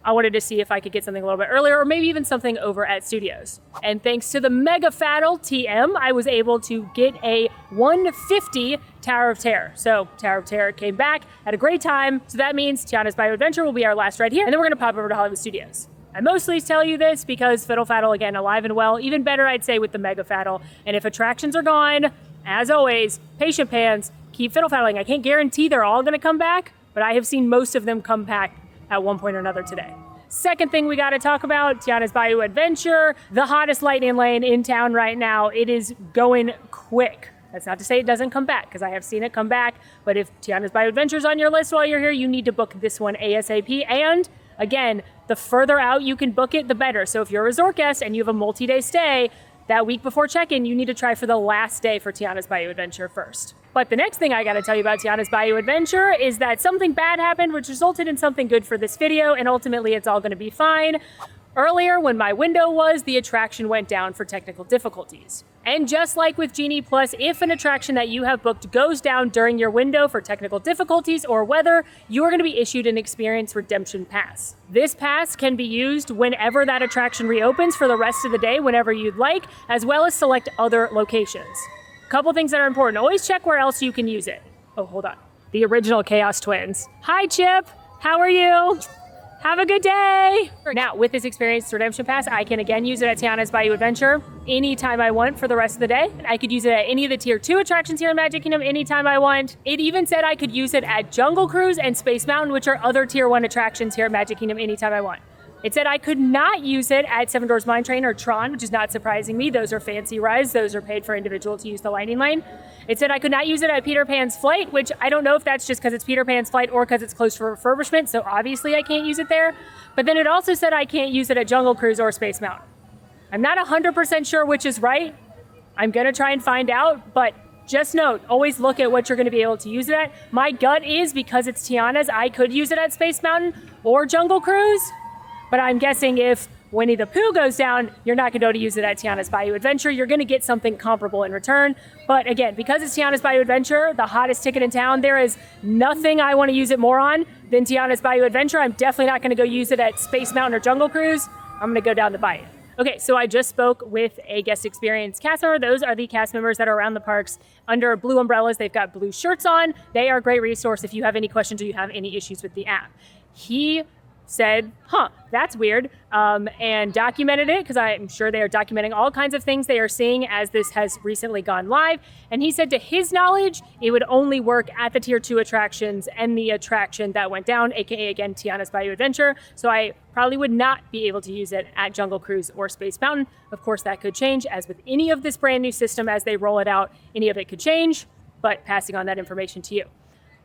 I wanted to see if I could get something a little bit earlier, or maybe even something over at Studios. And thanks to the Mega Faddle TM, I was able to get a 150 Tower of Terror. So Tower of Terror came back, had a great time, so that means Tiana's Bayou Adventure will be our last ride here, and then we're gonna pop over to Hollywood Studios. I mostly tell you this because Fiddle Faddle, again, alive and well. Even better, I'd say, with the Mega Faddle. And if attractions are gone, as always, patient pans, keep Fiddle Faddling. I can't guarantee they're all going to come back, but I have seen most of them come back at one point or another today. Second thing we got to talk about, Tiana's Bayou Adventure, the hottest lightning lane in town right now. It is going quick. That's not to say it doesn't come back, because I have seen it come back. But if Tiana's Bayou Adventure is on your list while you're here, you need to book this one ASAP. And again, the further out you can book it, the better. So if you're a resort guest and you have a multi-day stay, that week before check-in, you need to try for the last day for Tiana's Bayou Adventure first. But the next thing I gotta tell you about Tiana's Bayou Adventure is that something bad happened, which resulted in something good for this video, and ultimately it's all gonna be fine. Earlier, when my window was, the attraction went down for technical difficulties. And just like with Genie Plus, if an attraction that you have booked goes down during your window for technical difficulties or weather, you are going to be issued an Experience Redemption Pass. This pass can be used whenever that attraction reopens for the rest of the day, whenever you'd like, as well as select other locations. Couple things that are important. Always check where else you can use it. Oh, hold on. The original Chaos Twins. Hi, Chip. How are you? Have a good day. Now, with this Experience Redemption Pass, I can again use it at Tiana's Bayou Adventure anytime I want for the rest of the day. I could use it at any of the Tier 2 attractions here in Magic Kingdom anytime I want. It even said I could use it at Jungle Cruise and Space Mountain, which are other Tier 1 attractions here at Magic Kingdom anytime I want. It said I could not use it at Seven Dwarfs Mine Train or Tron, which is not surprising me. Those are fancy rides. Those are paid for individual to use the lightning lane. It said I could not use it at Peter Pan's Flight, which I don't know if that's just because it's Peter Pan's Flight or because it's closed for refurbishment, so obviously I can't use it there. But then it also said I can't use it at Jungle Cruise or Space Mountain. I'm not 100% sure which is right. I'm gonna try and find out, but just note, always look at what you're gonna be able to use it at. My gut is, because it's Tiana's, I could use it at Space Mountain or Jungle Cruise. But I'm guessing if Winnie the Pooh goes down, you're not going to be able to use it at Tiana's Bayou Adventure. You're going to get something comparable in return. But again, because it's Tiana's Bayou Adventure, the hottest ticket in town, there is nothing I want to use it more on than Tiana's Bayou Adventure. I'm definitely not going to go use it at Space Mountain or Jungle Cruise. I'm going to go down the Bayou. Okay, so I just spoke with a guest experience cast member. Those are the cast members that are around the parks under blue umbrellas. They've got blue shirts on. They are a great resource if you have any questions or you have any issues with the app. He said, that's weird, and documented it, because I'm sure they are documenting all kinds of things they are seeing as this has recently gone live. And he said to his knowledge, it would only work at the Tier 2 attractions and the attraction that went down, aka again, Tiana's Bayou Adventure. So I probably would not be able to use it at Jungle Cruise or Space Mountain. Of course, that could change, as with any of this brand new system as they roll it out, any of it could change, but passing on that information to you.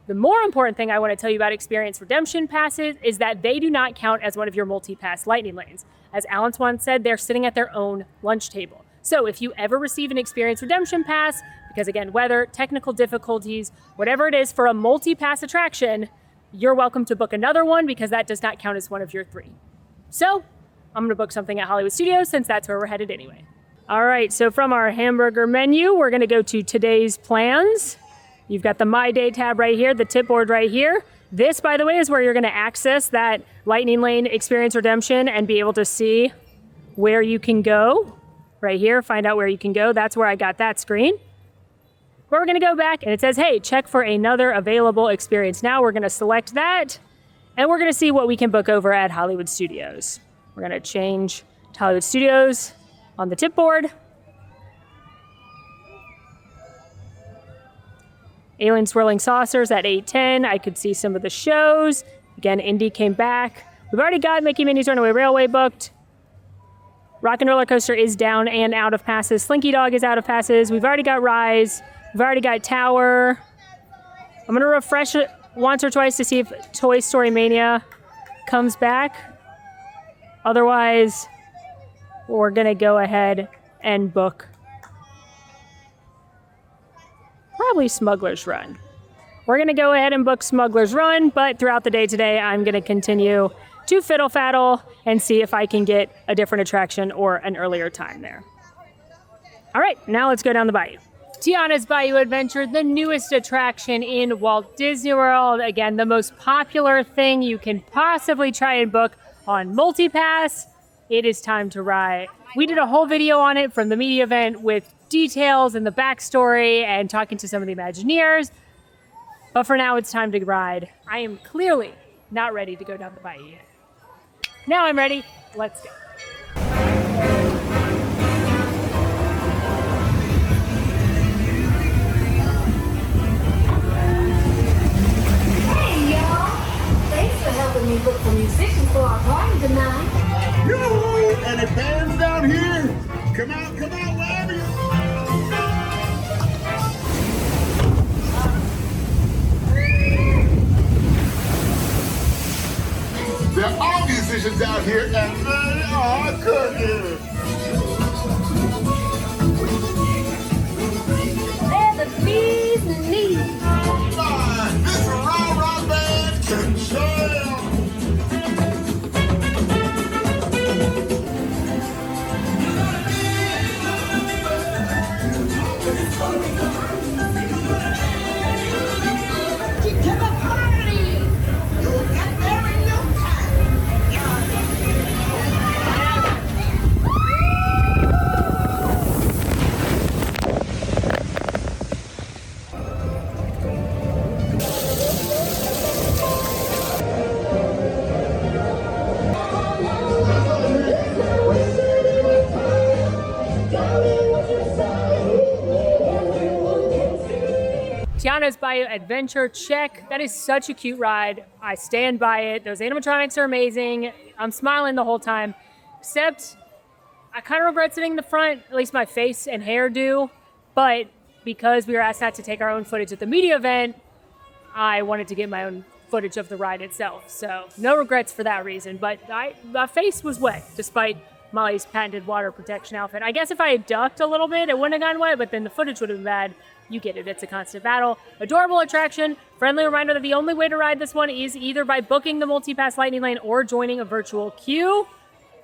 The more important thing I want to tell you about Experience Redemption Passes is that they do not count as one of your MultiPass Lightning Lanes. As Alan Swan said, they're sitting at their own lunch table. So if you ever receive an Experience Redemption Pass, because again, weather, technical difficulties, whatever it is for a MultiPass attraction, you're welcome to book another one because that does not count as one of your 3. So I'm going to book something at Hollywood Studios since that's where we're headed anyway. All right, so from our hamburger menu, we're going to go to today's plans. You've got the My Day tab right here, the tip board right here. This, by the way, is where you're going to access that Lightning Lane Experience Redemption and be able to see where you can go. Right here, find out where you can go. That's where I got that screen. But we're going to go back and it says, hey, check for another available experience. Now we're going to select that and we're going to see what we can book over at Hollywood Studios. We're going to change to Hollywood Studios on the tip board. Alien Swirling Saucers at 8:10. I could see some of the shows. Again, Indy came back. We've already got Mickey Minnie's Runaway Railway booked. Rock and Roller Coaster is down and out of passes. Slinky Dog is out of passes. We've already got Rise. We've already got Tower. I'm going to refresh it once or twice to see if Toy Story Mania comes back. Otherwise, we're going to go ahead and book probably Smuggler's Run. We're going to go ahead and book Smuggler's Run, but throughout the day today, I'm going to continue to fiddle faddle and see if I can get a different attraction or an earlier time there. All right, now let's go down the bayou. Tiana's Bayou Adventure, the newest attraction in Walt Disney World. Again, the most popular thing you can possibly try and book on MultiPass. It is time to ride. We did a whole video on it from the media event with details and the backstory and talking to some of the Imagineers. But for now, it's time to ride. I am clearly not ready to go down the bayou yet. Now I'm ready. Let's go. Hey, y'all. Thanks for helping me book the musicians for our party tonight. Yoo-hoo! And it bands down here. Come out, wherever you are. There are musicians out here, and they are cooking. They're the bees and knees. This rah-rah band can jam. Get to the party. You'll get there in no time. Tiana's Bayou Adventure, check. That is such a cute ride. I stand by it. Those animatronics are amazing. I'm smiling the whole time. Except, I kind of regret sitting in the front, at least my face and hair do. But because we were asked not to take our own footage at the media event, I wanted to get my own footage of the ride itself. So no regrets for that reason. But my face was wet, despite Molly's patented water protection outfit. I guess if I had ducked a little bit, it wouldn't have gone wet, but then the footage would have been bad. You get it, it's a constant battle. Adorable attraction. Friendly reminder that the only way to ride this one is either by booking the MultiPass Lightning Lane or joining a virtual queue.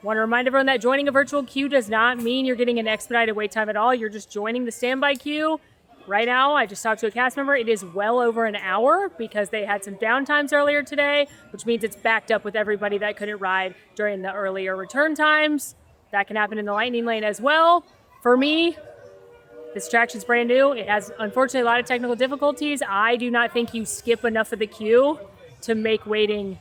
Want to remind everyone that joining a virtual queue does not mean you're getting an expedited wait time at all. You're just joining the standby queue. Right now, I just talked to a cast member. It is well over an hour because they had some downtimes earlier today, which means it's backed up with everybody that couldn't ride during the earlier return times. That can happen in the Lightning Lane as well. For me, this attraction's brand new. It has, unfortunately, a lot of technical difficulties. I do not think you skip enough of the queue to make waiting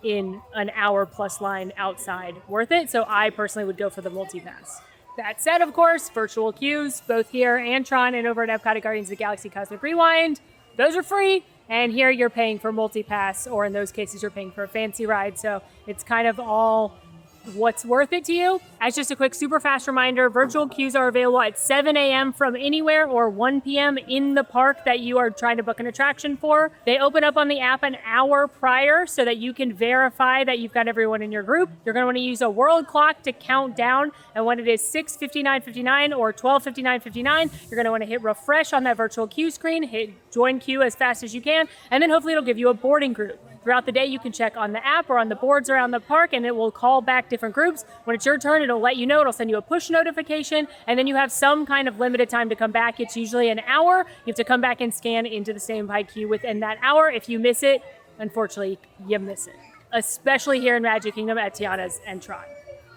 in an hour plus line outside worth it. So I personally would go for the MultiPass. That said, of course, virtual queues, both here and Tron and over at Epcot at Guardians of the Galaxy Cosmic Rewind, those are free. And here you're paying for MultiPass, or in those cases, you're paying for a fancy ride. So it's kind of all what's worth it to you. As just a quick super fast reminder, virtual queues are available at 7 a.m. from anywhere or 1 p.m. in the park that you are trying to book an attraction for. They open up on the app an hour prior so that you can verify that you've got everyone in your group. You're going to want to use a world clock to count down, and when it is 6:59:59 or 12:59:59, you're going to want to hit refresh on that virtual queue screen, hit join queue as fast as you can, and then hopefully it'll give you a boarding group. Throughout the day, you can check on the app or on the boards around the park, and it will call back different groups. When it's your turn, it'll let you know. It'll send you a push notification, and then you have some kind of limited time to come back. It's usually an hour. You have to come back and scan into the standby queue within that hour. If you miss it, unfortunately, you miss it, especially here in Magic Kingdom at Tiana's and Tron.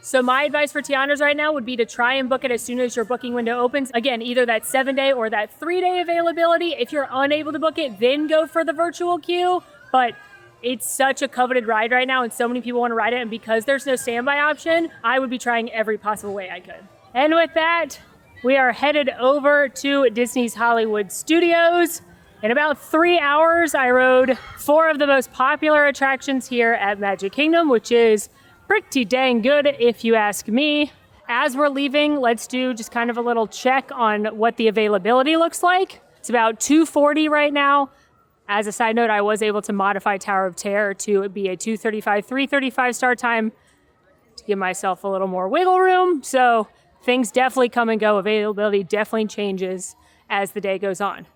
So my advice for Tiana's right now would be to try and book it as soon as your booking window opens. Again, either that 7-day or that 3-day availability. If you're unable to book it, then go for the virtual queue. But it's such a coveted ride right now, and so many people want to ride it. And because there's no standby option, I would be trying every possible way I could. And with that, we are headed over to Disney's Hollywood Studios. In about 3 hours, I rode 4 of the most popular attractions here at Magic Kingdom, which is pretty dang good if you ask me. As we're leaving, let's do just kind of a little check on what the availability looks like. It's about 2:40 right now. As a side note, I was able to modify Tower of Terror to be a 2:35, 3:35 start time to give myself a little more wiggle room. So things definitely come and go. Availability definitely changes as the day goes on.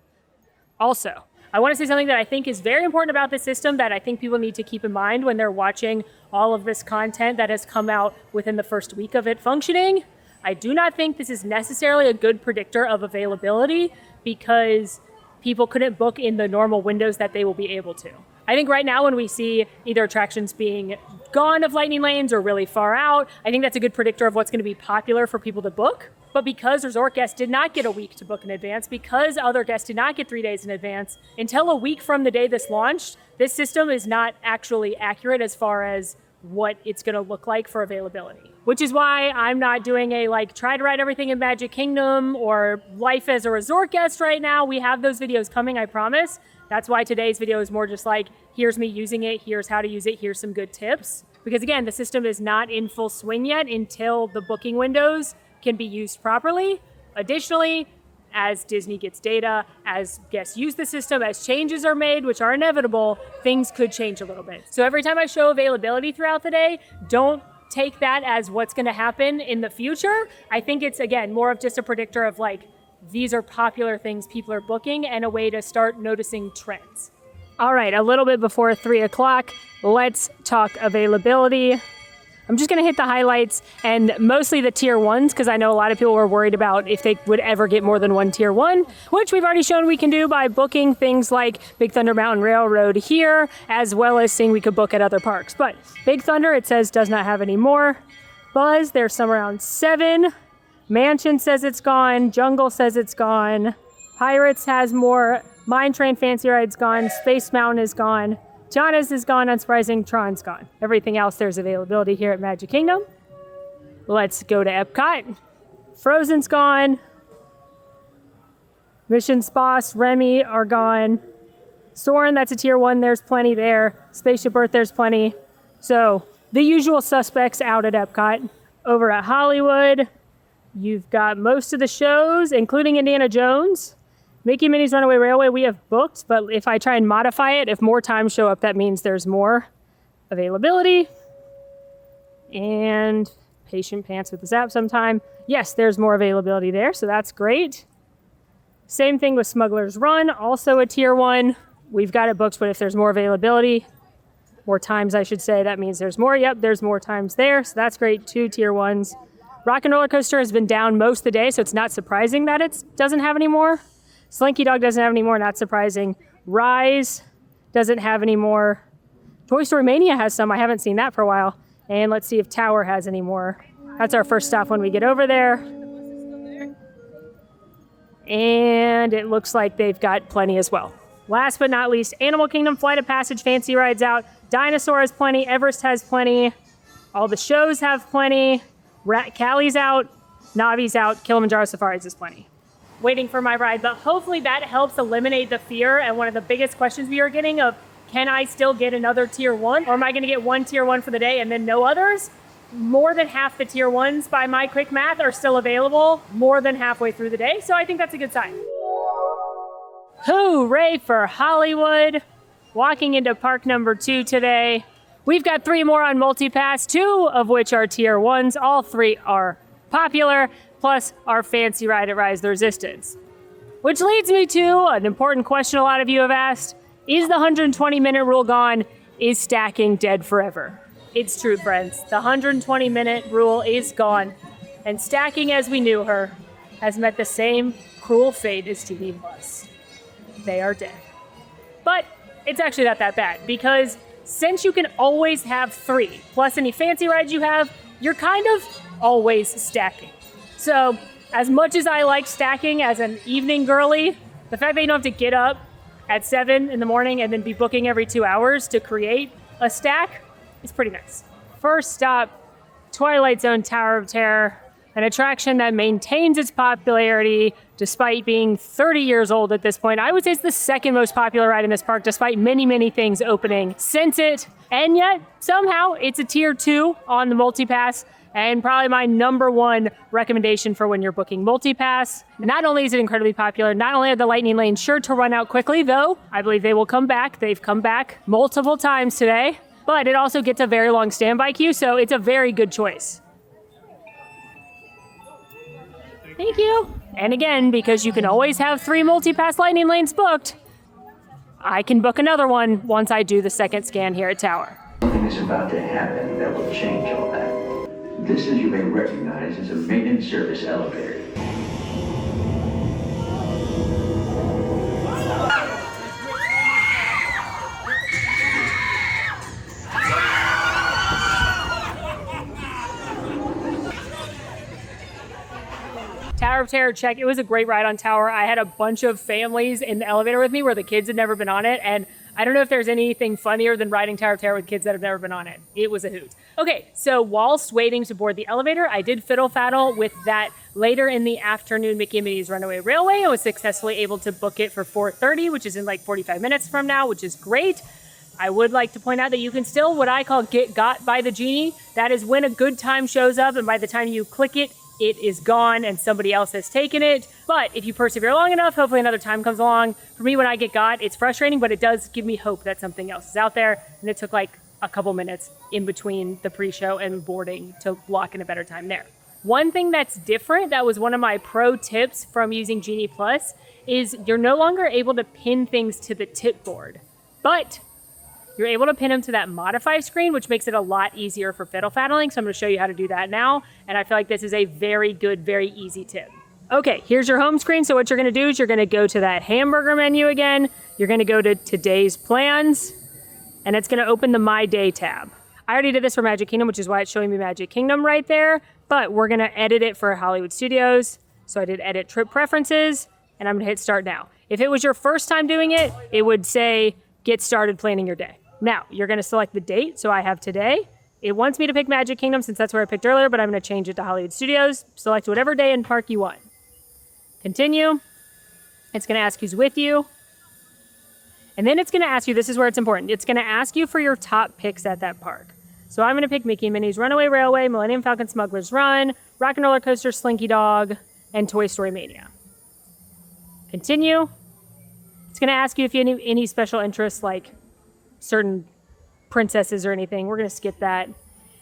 Also, I want to say something that I think is very important about this system that I think people need to keep in mind when they're watching all of this content that has come out within the first week of it functioning. I do not think this is necessarily a good predictor of availability because people couldn't book in the normal windows that they will be able to. I think right now when we see either attractions being gone of Lightning Lanes or really far out, I think that's a good predictor of what's going to be popular for people to book. But because resort guests did not get a week to book in advance, because other guests did not get 3 days in advance, until a week from the day this launched, this system is not actually accurate as far as what it's going to look like for availability. Which is why I'm not doing a try to ride everything in Magic Kingdom or life as a resort guest right now. We have those videos coming, I promise. That's why today's video is more just here's me using it, here's how to use it, here's some good tips. Because again, the system is not in full swing yet until the booking windows can be used properly. Additionally, as Disney gets data, as guests use the system, as changes are made, which are inevitable, things could change a little bit. So every time I show availability throughout the day, don't take that as what's going to happen in the future. I think it's, again, more of just a predictor of these are popular things people are booking and a way to start noticing trends. All right, a little bit before 3 o'clock, let's talk availability. I'm just going to hit the highlights and mostly the tier 1s because I know a lot of people were worried about if they would ever get more than one tier 1, which we've already shown we can do by booking things like Big Thunder Mountain Railroad here, as well as seeing we could book at other parks. But Big Thunder, it says, does not have any more. Buzz, there's some around 7. Mansion says it's gone. Jungle says it's gone. Pirates has more. Mine Train Fancy Ride's gone. Space Mountain is gone. Tiana's is gone, unsurprising. Tron's gone. Everything else, there's availability here at Magic Kingdom. Let's go to Epcot. Frozen's gone. Mission's Boss, Remy are gone. Soarin', that's a tier 1, there's plenty there. Spaceship Earth, there's plenty. So, the usual suspects out at Epcot. Over at Hollywood, you've got most of the shows, including Indiana Jones. Mickey and Minnie's Runaway Railway we have booked, but if I try and modify it, if more times show up, that means there's more availability. And Patient Pants with the Zap sometime. Yes, there's more availability there, so that's great. Same thing with Smuggler's Run, also a tier 1. We've got it booked, but if there's more availability, More times, I should say. That means there's more. Yep, there's more times there. So that's great. 2 tier 1s. Rock and Roller Coaster has been down most of the day, so it's not surprising that it doesn't have any more. Slinky Dog doesn't have any more, not surprising. Rise doesn't have any more. Toy Story Mania has some. I haven't seen that for a while. And let's see if Tower has any more. That's our first stop when we get over there. And it looks like they've got plenty as well. Last but not least, Animal Kingdom, Flight of Passage, Fancy Rides out. Dinosaur has plenty. Everest has plenty. All the shows have plenty. Cali's out. Navi's out. Kilimanjaro Safaris is plenty. Waiting for my ride, but hopefully that helps eliminate the fear and one of the biggest questions we are getting of, can I still get another tier 1? Or am I going to get 1 tier 1 for the day and then no others? More than half the tier 1s by my quick math are still available more than halfway through the day, so I think that's a good sign. Hooray for Hollywood! Walking into park number 2 today. We've got 3 more on MultiPass, 2 of which are tier 1s. All 3 are popular, plus our fancy ride at Rise the Resistance. Which leads me to an important question a lot of you have asked. Is the 120-minute rule gone? Is stacking dead forever? It's true, friends. The 120-minute rule is gone, and stacking as we knew her has met the same cruel fate as Genie Plus. They are dead. But it's actually not that bad, because since you can always have 3, plus any fancy rides you have, you're kind of always stacking. So, as much as I like stacking as an evening girly, the fact that you don't have to get up at 7 in the morning and then be booking every 2 hours to create a stack is pretty nice. First stop, Twilight Zone Tower of Terror, an attraction that maintains its popularity despite being 30 years old at this point. I would say it's the second most popular ride in this park, despite many, many things opening since it. And yet, somehow, it's a tier 2 on the MultiPass, and probably my number 1 recommendation for when you're booking MultiPass. Not only is it incredibly popular, not only are the lightning lanes sure to run out quickly, though I believe they will come back. They've come back multiple times today, but it also gets a very long standby queue, so it's a very good choice. Thank you. And again, because you can always have 3 MultiPass lightning lanes booked, I can book another one once I do the second scan here at Tower. Something is about to happen that will change all that. This, as you may recognize, is a maintenance service elevator. Tower of Terror, check. It was a great ride on Tower. I had a bunch of families in the elevator with me where the kids had never been on it, and I don't know if there's anything funnier than riding Tower of Terror with kids that have never been on it. It was a hoot. Okay, so whilst waiting to board the elevator, I did fiddle-faddle with that later in the afternoon Mickey and Minnie's Runaway Railway. I was successfully able to book it for 4:30, which is in like 45 minutes from now, which is great. I would like to point out that you can still, what I call, get got by the Genie. That is when a good time shows up, and by the time you click it, it is gone and somebody else has taken it. But if you persevere long enough, hopefully another time comes along. For me, when I get got, it's frustrating, but it does give me hope that something else is out there. And it took like a couple minutes in between the pre-show and boarding to lock in a better time there. One thing that's different, that was one of my pro tips from using Genie Plus, is you're no longer able to pin things to the tip board, but you're able to pin them to that modify screen, which makes it a lot easier for fiddle faddling. So I'm going to show you how to do that now. And I feel like this is a very good, very easy tip. Okay, here's your home screen. So what you're going to do is you're going to go to that hamburger menu again. You're going to go to today's plans, and it's going to open the My Day tab. I already did this for Magic Kingdom, which is why it's showing me Magic Kingdom right there, but we're going to edit it for Hollywood Studios. So I did edit trip preferences, and I'm going to hit start now. If it was your first time doing it, it would say get started planning your day. Now, you're going to select the date, so I have today. It wants me to pick Magic Kingdom since that's where I picked earlier, but I'm going to change it to Hollywood Studios. Select whatever day and park you want. Continue. It's going to ask who's with you. And then it's going to ask you, this is where it's important, it's going to ask you for your top picks at that park. So I'm going to pick Mickey and Minnie's Runaway Railway, Millennium Falcon Smuggler's Run, Rock and Roller Coaster, Slinky Dog, and Toy Story Mania. Continue. It's going to ask you if you have any special interests, like certain princesses or anything. We're going to skip that.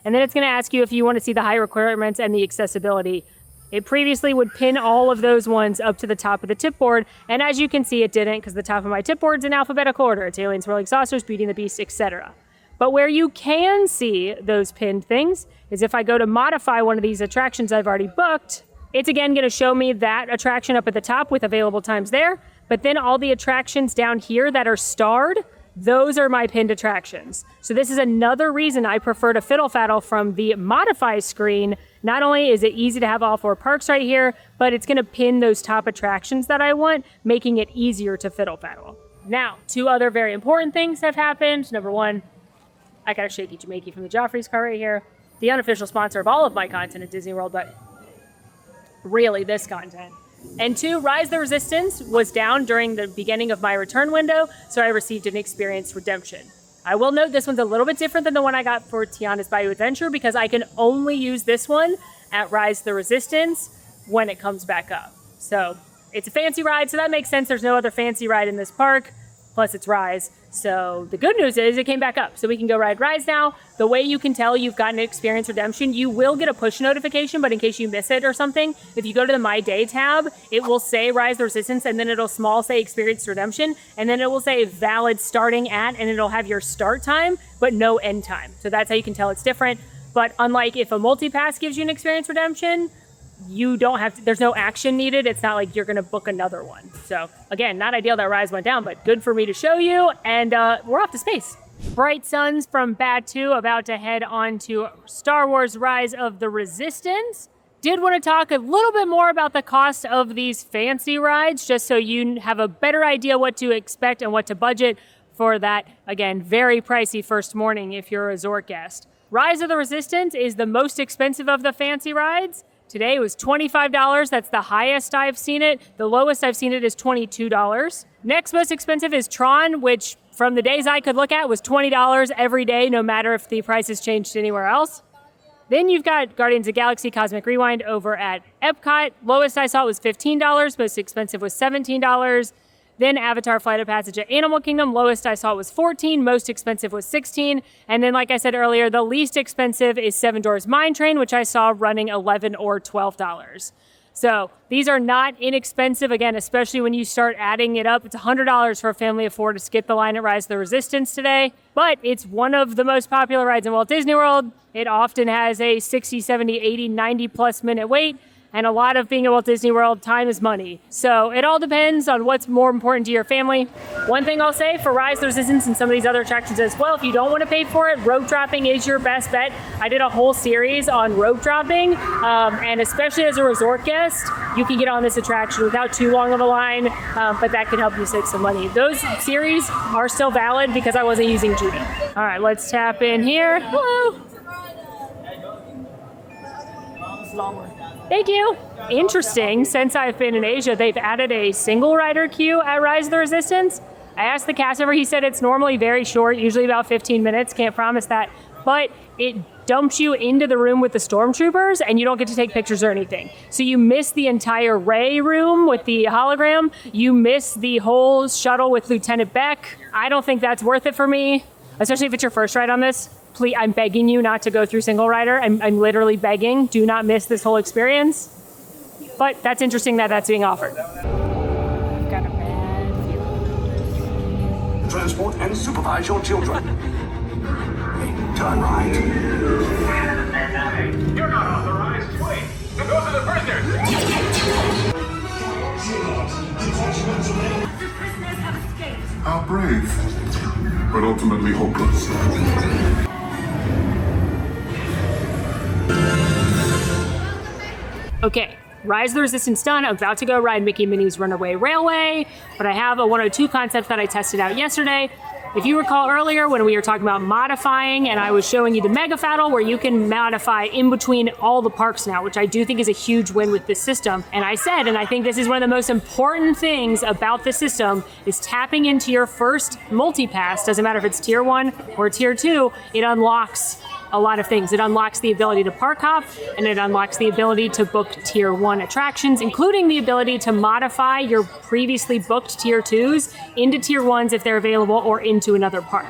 And then it's going to ask you if you want to see the high requirements and the accessibility. It previously would pin all of those ones up to the top of the tip board. And as you can see, it didn't, because the top of my tip board's in alphabetical order. It's Aliens, Swirling Saucers, Beauty and the Beast, etc. But where you can see those pinned things is if I go to modify one of these attractions I've already booked, it's again going to show me that attraction up at the top with available times there. But then all the attractions down here that are starred, those are my pinned attractions. So this is another reason I prefer to fiddle faddle from the modify screen. Not only is it easy to have all 4 parks right here, but it's gonna pin those top attractions that I want, making it easier to fiddle faddle. Now, 2 other very important things have happened. Number 1, I got a Shaky Jamakey from the Joffrey's car right here. The unofficial sponsor of all of my content at Disney World, but really this content. And 2, Rise the Resistance was down during the beginning of my return window, so I received an experience redemption. I will note this one's a little bit different than the one I got for Tiana's Bayou Adventure because I can only use this one at Rise the Resistance when it comes back up. So it's a fancy ride, so that makes sense. There's no other fancy ride in this park, plus it's Rise. So the good news is it came back up, so we can go ride Rise now. The way you can tell you've gotten an experience redemption, you will get a push notification, but in case you miss it or something, if you go to the My Day tab, it will say Rise the Resistance, and then it'll small say experience redemption, and then it will say valid starting at, and it'll have your start time, but no end time. So that's how you can tell it's different. But unlike if a MultiPass gives you an experience redemption, you don't have to, there's no action needed. It's not like you're going to book another one. So again, not ideal that Rise went down, but good for me to show you. And we're off to space. Bright Suns from Batuu about to head on to Star Wars Rise of the Resistance. Did want to talk a little bit more about the cost of these fancy rides, just so you have a better idea what to expect and what to budget for that, again, very pricey first morning if you're a resort guest. Rise of the Resistance is the most expensive of the fancy rides. Today it was $25. That's the highest I've seen it. The lowest I've seen it is $22. Next most expensive is Tron, which from the days I could look at was $20 every day, no matter if the price has changed anywhere else. Then you've got Guardians of the Galaxy Cosmic Rewind over at Epcot. Lowest I saw was $15. Most expensive was $17. Then Avatar Flight of Passage at Animal Kingdom. Lowest I saw was $14. Most expensive was $16. And then, like I said earlier, the least expensive is Seven Dwarfs Mine Train, which I saw running $11 or $12. So these are not inexpensive. Again, especially when you start adding it up, it's $100 for a family of 4 to skip the line at Rise of the Resistance today. But it's one of the most popular rides in Walt Disney World. It often has a 60, 70, 80, 90 plus minute wait. And a lot of being at Walt Disney World, time is money. So it all depends on what's more important to your family. One thing I'll say for Rise of the Resistance and some of these other attractions as well, if you don't want to pay for it, rope dropping is your best bet. I did a whole series on rope dropping, and especially as a resort guest, you can get on this attraction without too long of a line, but that can help you save some money. Those series are still valid because I wasn't using Genie. All right, let's tap in here. Hello. Thank you. Interesting, since I've been in Asia, they've added a single rider queue at Rise of the Resistance. I asked the cast member, he said it's normally very short, usually about 15 minutes, can't promise that, but it dumps you into the room with the stormtroopers and you don't get to take pictures or anything. So you miss the entire Rey room with the hologram, you miss the whole shuttle with Lieutenant Beck. I don't think that's worth it for me, especially if it's your first ride on this. Please, I'm begging you not to go through single rider. I'm literally begging. Do not miss this whole experience. But that's interesting that that's being offered. I've got a bad feeling. Transport and supervise your children. Turn right. You're not authorized. Wait, those are the prisoners. The prisoners have escaped. How brave, but ultimately hopeless. Okay, Rise of the Resistance done. I'm about to go ride Mickey Minnie's Runaway Railway, but I have a 102 concept that I tested out yesterday. If you recall earlier when we were talking about modifying and I was showing you the Mega Faddle where you can modify in between all the parks now, which I do think is a huge win with this system. And I said, and I think this is one of the most important things about the system, is tapping into your first MultiPass. Doesn't matter if it's tier 1 or tier 2, it unlocks a lot of things. It unlocks the ability to park hop, and it unlocks the ability to book tier 1 attractions, including the ability to modify your previously booked tier 2s into tier 1s if they're available or into another park.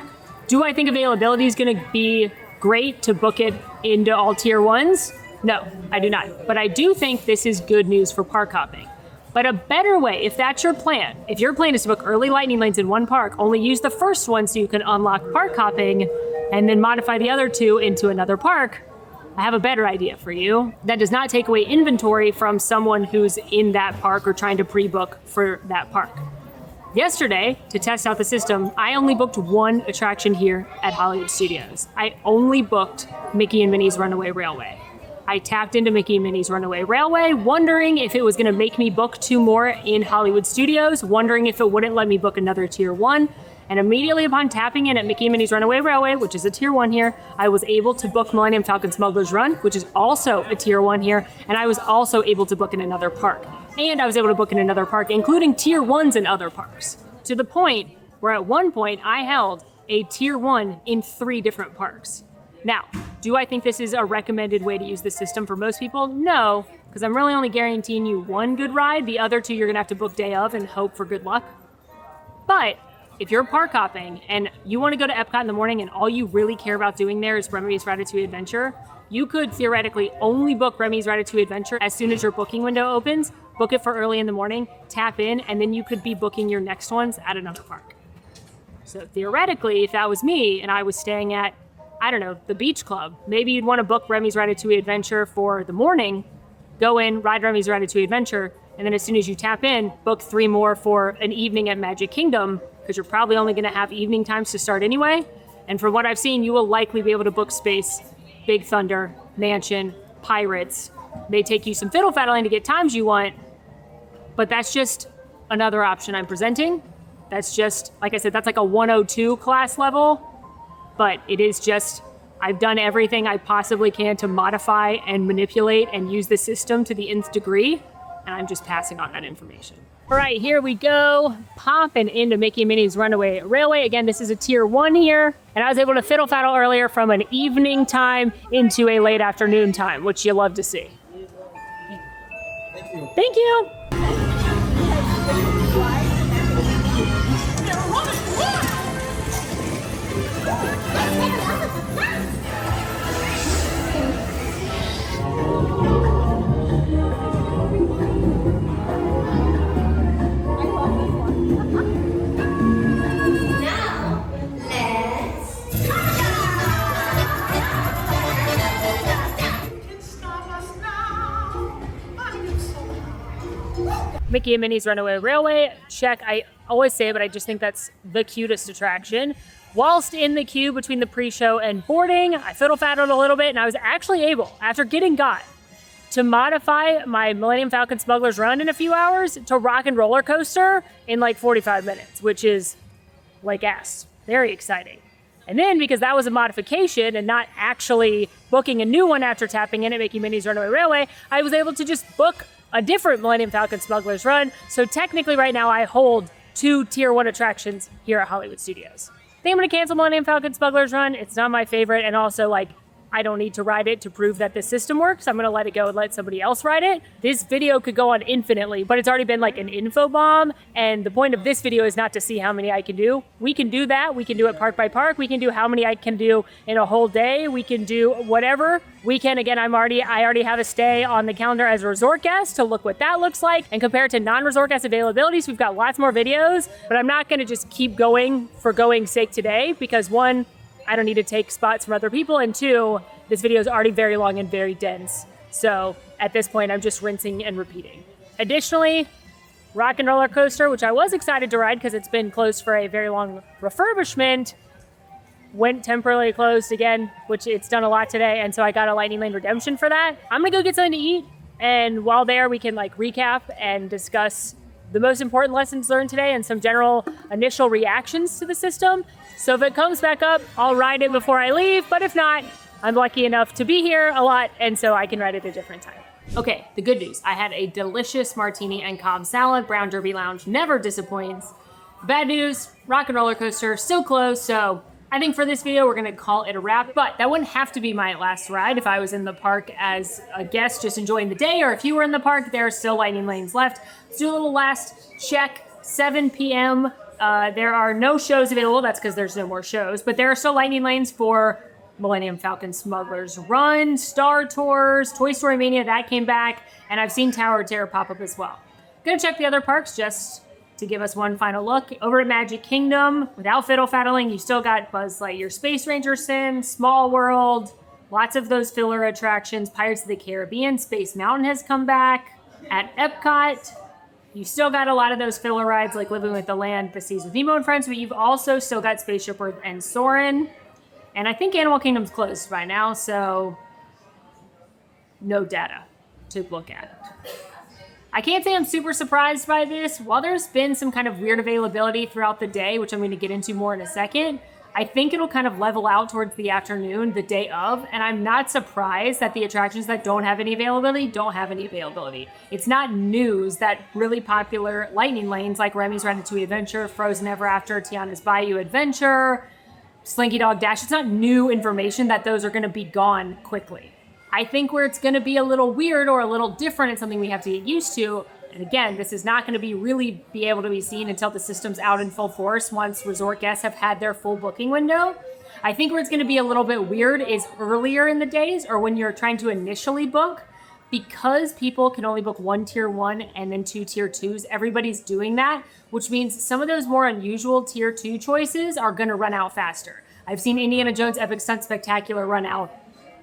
Do I think availability is going to be great to book it into all tier 1s? No, I do not. But I do think this is good news for park hopping. But a better way, if that's your plan, if your plan is to book early lightning lanes in one park, only use the first one so you can unlock park hopping, and then modify the other 2 into another park, I have a better idea for you. That does not take away inventory from someone who's in that park or trying to pre-book for that park. Yesterday, to test out the system, I only booked 1 attraction here at Hollywood Studios. I only booked Mickey and Minnie's Runaway Railway. I tapped into Mickey and Minnie's Runaway Railway, wondering if it was gonna make me book 2 more in Hollywood Studios, wondering if it wouldn't let me book another tier 1. And immediately upon tapping in at Mickey and Minnie's Runaway Railway, which is a tier 1 here, I was able to book Millennium Falcon Smuggler's Run, which is also a tier 1 here, and I was also able to book in another park. And I was able to book in another park, including tier 1s in other parks. To the point where at one point I held a tier 1 in 3 different parks. Now, do I think this is a recommended way to use the system for most people? No, because I'm really only guaranteeing you 1 good ride. The other 2 you're gonna have to book day of and hope for good luck. But if you're park hopping and you wanna go to Epcot in the morning and all you really care about doing there is Remy's Ratatouille Adventure, you could theoretically only book Remy's Ratatouille Adventure as soon as your booking window opens, book it for early in the morning, tap in, and then you could be booking your next ones at another park. So theoretically, if that was me and I was staying at, I don't know, the Beach Club, maybe you'd want to book Remy's Ratatouille Adventure for the morning, go in, ride Remy's Ratatouille Adventure, and then as soon as you tap in, book 3 more for an evening at Magic Kingdom, because you're probably only going to have evening times to start anyway. And from what I've seen, you will likely be able to book space, Big Thunder, Mansion, Pirates. May take you some fiddle faddling to get times you want, but that's just another option I'm presenting. That's just, like I said, that's like a 102 class level. But it is just, I've done everything I possibly can to modify and manipulate and use the system to the nth degree, and I'm just passing on that information. All right, here we go, popping into Mickey and Minnie's Runaway Railway. Again, this is a tier 1 here, and I was able to fiddle faddle earlier from an evening time into a late afternoon time, which you love to see. Thank you. Thank you. Mickey and Minnie's Runaway Railway, check. I always say it, but I just think that's the cutest attraction. Whilst in the queue between the pre-show and boarding, I fiddle-faddled a little bit, and I was actually able, after getting got, to modify my Millennium Falcon Smuggler's Run in a few hours to Rock and Roller Coaster in like 45 minutes, which is like ass. Very exciting. And then, because that was a modification and not actually booking a new one after tapping in at Mickey and Minnie's Runaway Railway, I was able to just book a different Millennium Falcon Smuggler's Run. So technically right now I hold 2 tier 1 attractions here at Hollywood Studios. I think I'm gonna cancel Millennium Falcon Smuggler's Run. It's not my favorite, and also like, I don't need to ride it to prove that this system works. I'm gonna let it go and let somebody else ride it. This video could go on infinitely, but it's already been like an info bomb, and the point of this video is not to see how many I can do. We can do that. We can do it park by park. We can do how many I can do in a whole day. We can do whatever. We can, again, I already have a stay on the calendar as a resort guest to look what that looks like, and compare it to non-resort guest availabilities. We've got lots more videos, but I'm not gonna just keep going for going's sake today, because 1, I don't need to take spots from other people, and 2, this video is already very long and very dense. So at this point, I'm just rinsing and repeating. Additionally, Rock and Roller Coaster, which I was excited to ride because it's been closed for a very long refurbishment, went temporarily closed again, which it's done a lot today, and so I got a Lightning Lane redemption for that. I'm gonna go get something to eat, and while there, we can like recap and discuss the most important lessons learned today and some general initial reactions to the system. So if it comes back up, I'll ride it before I leave, but if not, I'm lucky enough to be here a lot, and so I can ride it at a different time. Okay, the good news. I had a delicious martini and Cobb salad. Brown Derby Lounge never disappoints. Bad news, Rock and Roller Coaster still closed, so I think for this video, we're gonna call it a wrap, but that wouldn't have to be my last ride if I was in the park as a guest just enjoying the day, or if you were in the park, there are still Lightning Lanes left. Let's do a little last check, 7 p.m. There are no shows available, that's because there's no more shows, but there are still Lightning Lanes for Millennium Falcon Smuggler's Run, Star Tours, Toy Story Mania, that came back, and I've seen Tower of Terror pop up as well. Gonna check the other parks just to give us one final look. Over at Magic Kingdom, without fiddle faddling, you still got Buzz Lightyear Space Ranger Sim, Small World, lots of those filler attractions. Pirates of the Caribbean, Space Mountain has come back. At Epcot, you still got a lot of those filler rides like Living with the Land, The Seas with Nemo and Friends, but you've also still got Spaceship Earth and Soarin'. And I think Animal Kingdom's closed by now, so no data to look at. I can't say I'm super surprised by this. While there's been some kind of weird availability throughout the day, which I'm going to get into more in a second, I think it'll kind of level out towards the afternoon, the day of, and I'm not surprised that the attractions that don't have any availability don't have any availability. It's not news that really popular lightning lanes like Remy's Ratatouille Adventure, Frozen Ever After, Tiana's Bayou Adventure, Slinky Dog Dash, it's not new information that those are going to be gone quickly. I think where it's going to be a little weird or a little different and something we have to get used to, and again, this is not going to be able to be seen until the system's out in full force once resort guests have had their full booking window. I think where it's going to be a little bit weird is earlier in the days or when you're trying to initially book, because people can only book one tier 1 and then 2 tier 2s, everybody's doing that, which means some of those more unusual tier 2 choices are going to run out faster. I've seen Indiana Jones Epic Stunt Spectacular run out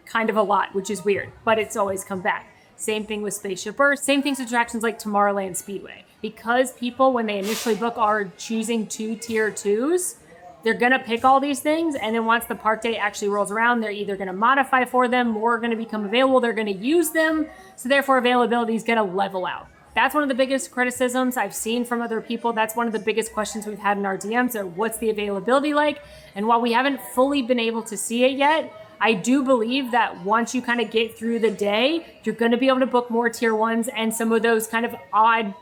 kind of a lot, which is weird, but it's always come back. Same thing with Spaceship Earth, same things with attractions like Tomorrowland Speedway. Because people, when they initially book, are choosing 2 tier 2s, they're gonna pick all these things, and then once the park day actually rolls around, they're either gonna modify for them, more are gonna become available, they're gonna use them, so therefore availability is gonna level out. That's one of the biggest criticisms I've seen from other people. That's one of the biggest questions we've had in our DMs, are what's the availability like? And while we haven't fully been able to see it yet, I do believe that once you kind of get through the day, you're going to be able to book more tier 1s, and some of those kind of odd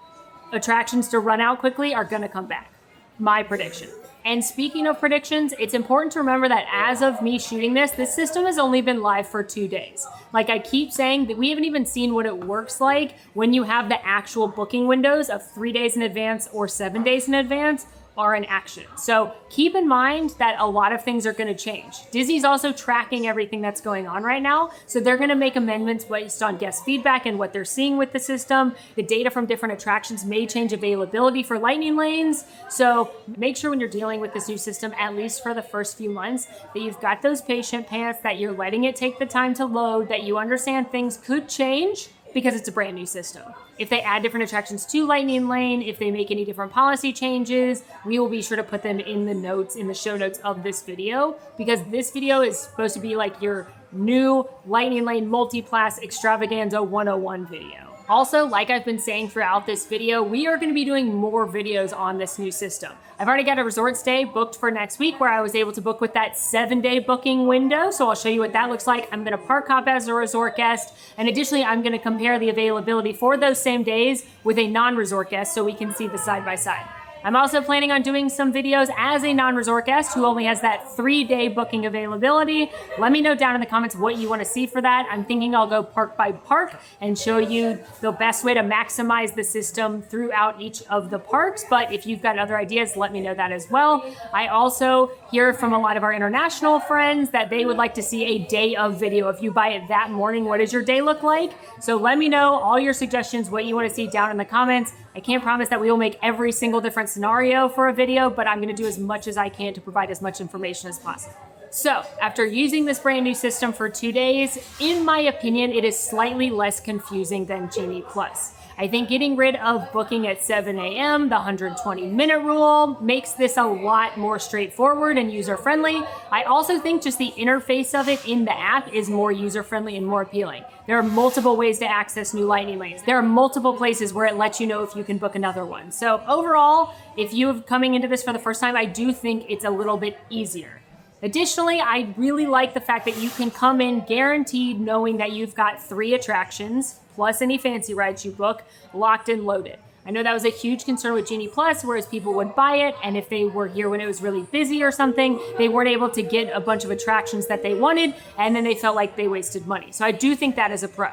attractions to run out quickly are going to come back. My prediction. And speaking of predictions, it's important to remember that as of me shooting this system has only been live for 2 days. Like I keep saying, that we haven't even seen what it works like when you have the actual booking windows of 3 days in advance or 7 days in advance are in action. So keep in mind that a lot of things are going to change. Disney's also tracking everything that's going on right now. So they're going to make amendments based on guest feedback and what they're seeing with the system. The data from different attractions may change availability for lightning lanes. So make sure when you're dealing with this new system, at least for the first few months, that you've got those patient pants, that you're letting it take the time to load, that you understand things could change because it's a brand new system. If they add different attractions to Lightning Lane, if they make any different policy changes, we will be sure to put them in the notes, in the show notes of this video, because this video is supposed to be like your new Lightning Lane MultiPass Extravaganza 101 video. Also, like I've been saying throughout this video, we are going to be doing more videos on this new system. I've already got a resort stay booked for next week where I was able to book with that 7-day booking window. So I'll show you what that looks like. I'm going to park hop as a resort guest. And additionally, I'm going to compare the availability for those same days with a non-resort guest so we can see the side by side. I'm also planning on doing some videos as a non-resort guest who only has that 3-day booking availability. Let me know down in the comments what you want to see for that. I'm thinking I'll go park by park and show you the best way to maximize the system throughout each of the parks. But if you've got other ideas, let me know that as well. I also hear from a lot of our international friends that they would like to see a day of video. If you buy it that morning, what does your day look like? So let me know all your suggestions, what you want to see down in the comments. I can't promise that we will make every single different scenario for a video, but I'm going to do as much as I can to provide as much information as possible. So, after using this brand new system for 2 days, in my opinion, it is slightly less confusing than Genie Plus. I think getting rid of booking at 7 a.m., the 120-minute rule, makes this a lot more straightforward and user-friendly. I also think just the interface of it in the app is more user-friendly and more appealing. There are multiple ways to access new lightning lanes. There are multiple places where it lets you know if you can book another one. So overall, if you're coming into this for the first time, I do think it's a little bit easier. Additionally, I really like the fact that you can come in guaranteed knowing that you've got 3 attractions, plus any fancy rides you book, locked and loaded. I know that was a huge concern with Genie Plus, whereas people would buy it, and if they were here when it was really busy or something, they weren't able to get a bunch of attractions that they wanted, and then they felt like they wasted money. So I do think that is a pro.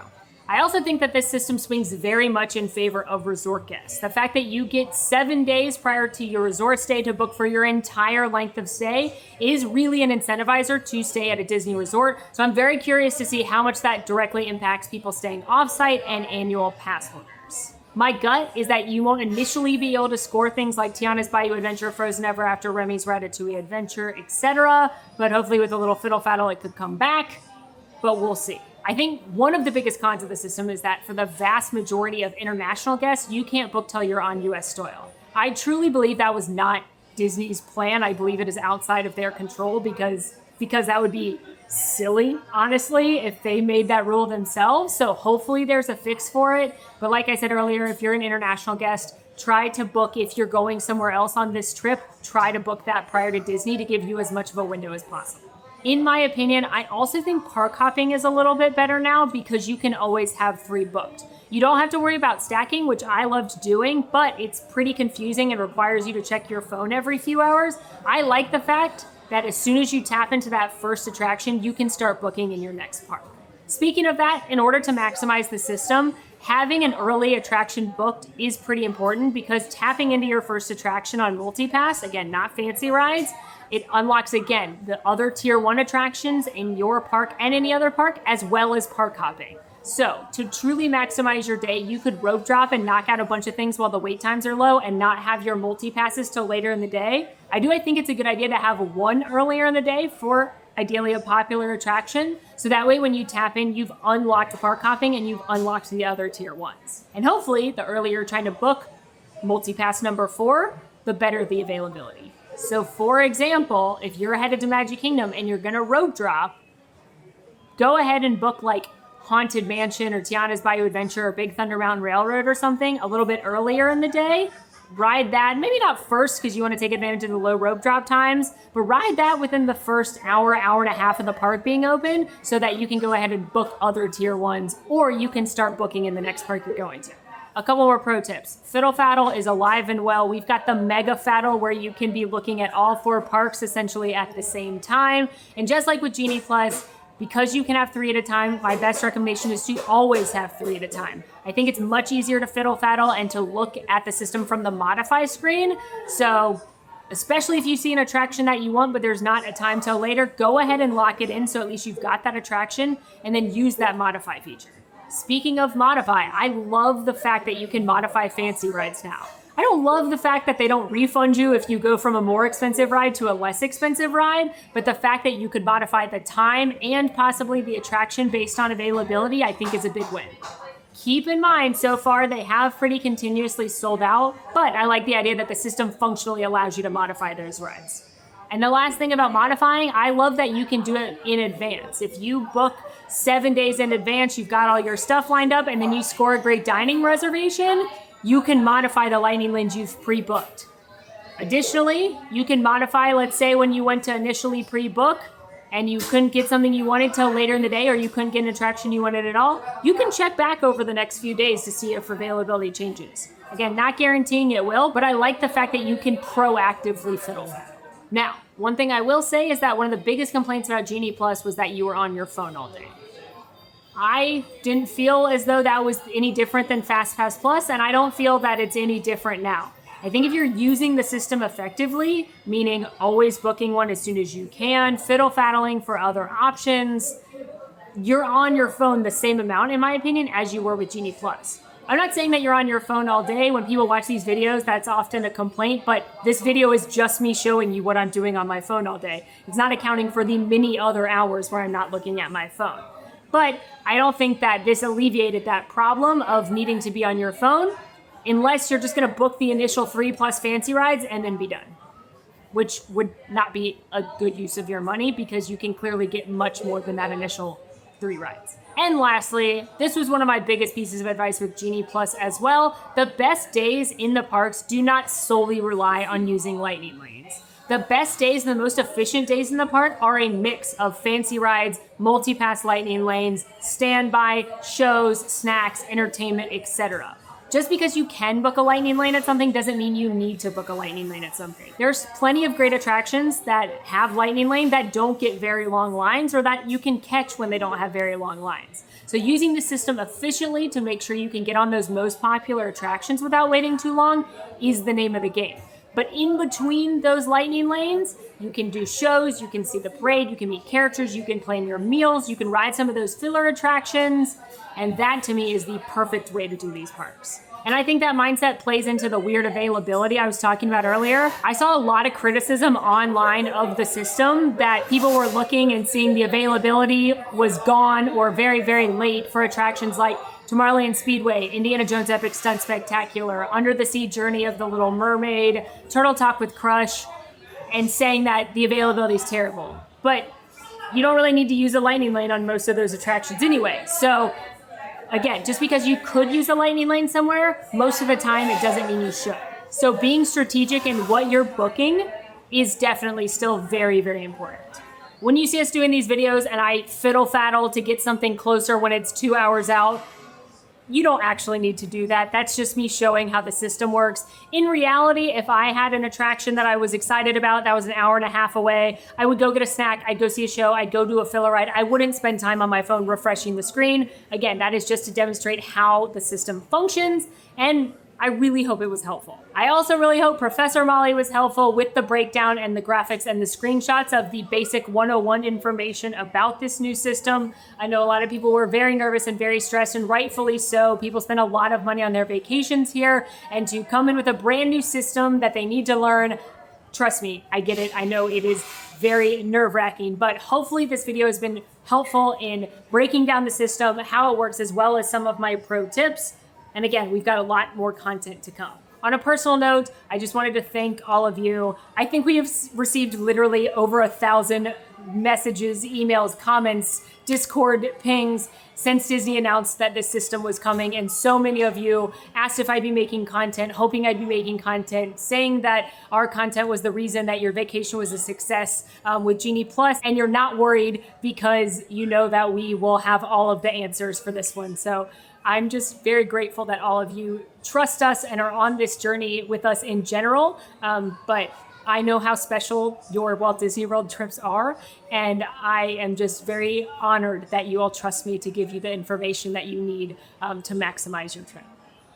I also think that this system swings very much in favor of resort guests. The fact that you get 7 days prior to your resort stay to book for your entire length of stay is really an incentivizer to stay at a Disney resort. So I'm very curious to see how much that directly impacts people staying off-site and annual pass holders. My gut is that you won't initially be able to score things like Tiana's Bayou Adventure, Frozen Ever After, Remy's Ratatouille Adventure, etc. But hopefully with a little fiddle faddle, it could come back. But we'll see. I think one of the biggest cons of the system is that for the vast majority of international guests, you can't book till you're on US soil. I truly believe that was not Disney's plan. I believe it is outside of their control because that would be silly, honestly, if they made that rule themselves. So hopefully there's a fix for it. But like I said earlier, if you're an international guest, try to book, if you're going somewhere else on this trip, try to book that prior to Disney to give you as much of a window as possible. In my opinion, I also think park hopping is a little bit better now because you can always have 3 booked. You don't have to worry about stacking, which I loved doing, but it's pretty confusing and requires you to check your phone every few hours. I like the fact that as soon as you tap into that first attraction, you can start booking in your next park. Speaking of that, in order to maximize the system, having an early attraction booked is pretty important because tapping into your first attraction on MultiPass, again, not fancy rides, it unlocks, again, the other tier 1 attractions in your park and any other park, as well as park hopping. So to truly maximize your day, you could rope drop and knock out a bunch of things while the wait times are low and not have your multi-passes till later in the day. I think it's a good idea to have one earlier in the day for ideally a popular attraction. So that way when you tap in, you've unlocked the park hopping and you've unlocked the other tier 1s. And hopefully the earlier you're trying to book multi-pass number 4, the better the availability. So for example, if you're headed to Magic Kingdom and you're gonna rope drop, go ahead and book like Haunted Mansion or Tiana's Bayou Adventure or Big Thunder Mountain Railroad or something a little bit earlier in the day. Ride that, maybe not first because you want to take advantage of the low rope drop times, but ride that within the first hour and a half of the park being open so that you can go ahead and book other tier 1s, or you can start booking in the next park you're going to. A couple more pro tips. Fiddle Faddle is alive and well. We've got the Mega Faddle where you can be looking at all 4 parks essentially at the same time. And just like with Genie Plus, because you can have 3 at a time, my best recommendation is to always have 3 at a time. I think it's much easier to fiddle faddle and to look at the system from the modify screen. So especially if you see an attraction that you want, but there's not a time till later, go ahead and lock it in so at least you've got that attraction and then use that modify feature. Speaking of modify, I love the fact that you can modify fancy rides now. I don't love the fact that they don't refund you if you go from a more expensive ride to a less expensive ride, but the fact that you could modify the time and possibly the attraction based on availability, I think is a big win. Keep in mind, so far they have pretty continuously sold out, but I like the idea that the system functionally allows you to modify those rides. And the last thing about modifying, I love that you can do it in advance. If you book 7 days in advance, you've got all your stuff lined up, and then you score a great dining reservation, you can modify the lightning lanes you've pre-booked. Additionally, you can modify, let's say when you went to initially pre-book and you couldn't get something you wanted till later in the day, or you couldn't get an attraction you wanted at all, you can check back over the next few days to see if availability changes. Again, not guaranteeing it will, but I like the fact that you can proactively fiddle. Now, one thing I will say is that one of the biggest complaints about Genie Plus was that you were on your phone all day. I didn't feel as though that was any different than FastPass Plus, and I don't feel that it's any different now. I think if you're using the system effectively, meaning always booking one as soon as you can, fiddle-faddling for other options, you're on your phone the same amount, in my opinion, as you were with Genie Plus. I'm not saying that you're on your phone all day. When people watch these videos, that's often a complaint, but this video is just me showing you what I'm doing on my phone all day. It's not accounting for the many other hours where I'm not looking at my phone. But I don't think that this alleviated that problem of needing to be on your phone unless you're just going to book the initial 3 plus fancy rides and then be done, which would not be a good use of your money because you can clearly get much more than that initial 3 rides. And lastly, this was one of my biggest pieces of advice with Genie Plus as well. The best days in the parks do not solely rely on using lightning lanes. The best days and the most efficient days in the park are a mix of fancy rides, multi-pass lightning lanes, standby, shows, snacks, entertainment, etc. Just because you can book a lightning lane at something doesn't mean you need to book a lightning lane at something. There's plenty of great attractions that have lightning lane that don't get very long lines or that you can catch when they don't have very long lines. So using the system efficiently to make sure you can get on those most popular attractions without waiting too long is the name of the game. But in between those lightning lanes, you can do shows, you can see the parade, you can meet characters, you can plan your meals, you can ride some of those filler attractions, and that to me is the perfect way to do these parks. And I think that mindset plays into the weird availability I was talking about earlier. I saw a lot of criticism online of the system that people were looking and seeing the availability was gone or very, very late for attractions like Tomorrowland Speedway, Indiana Jones Epic Stunt Spectacular, Under the Sea Journey of the Little Mermaid, Turtle Talk with Crush, and saying that the availability is terrible. But you don't really need to use a lightning lane on most of those attractions anyway. So again, just because you could use a lightning lane somewhere, most of the time it doesn't mean you should. So being strategic in what you're booking is definitely still very, very important. When you see us doing these videos and I fiddle-faddle to get something closer when it's 2 hours out, you don't actually need to do that. That's just me showing how the system works. In reality, if I had an attraction that I was excited about that was an hour and a half away, I would go get a snack, I'd go see a show, I'd go do a filler ride. I wouldn't spend time on my phone refreshing the screen. Again, that is just to demonstrate how the system functions, and I really hope it was helpful. I also really hope Professor Molly was helpful with the breakdown and the graphics and the screenshots of the basic 101 information about this new system. I know a lot of people were very nervous and very stressed, and rightfully so. People spend a lot of money on their vacations here, and to come in with a brand new system that they need to learn, trust me, I get it. I know it is very nerve-wracking, but hopefully this video has been helpful in breaking down the system, how it works, as well as some of my pro tips. And again, we've got a lot more content to come. On a personal note, I just wanted to thank all of you. I think we have received literally over 1,000 messages, emails, comments, Discord pings since Disney announced that this system was coming. And so many of you asked if I'd be making content, hoping I'd be making content, saying that our content was the reason that your vacation was a success with Genie Plus. And you're not worried because you know that we will have all of the answers for this one. So I'm just very grateful that all of you trust us and are on this journey with us in general. But I know how special your Walt Disney World trips are, and I am just very honored that you all trust me to give you the information that you need to maximize your trip.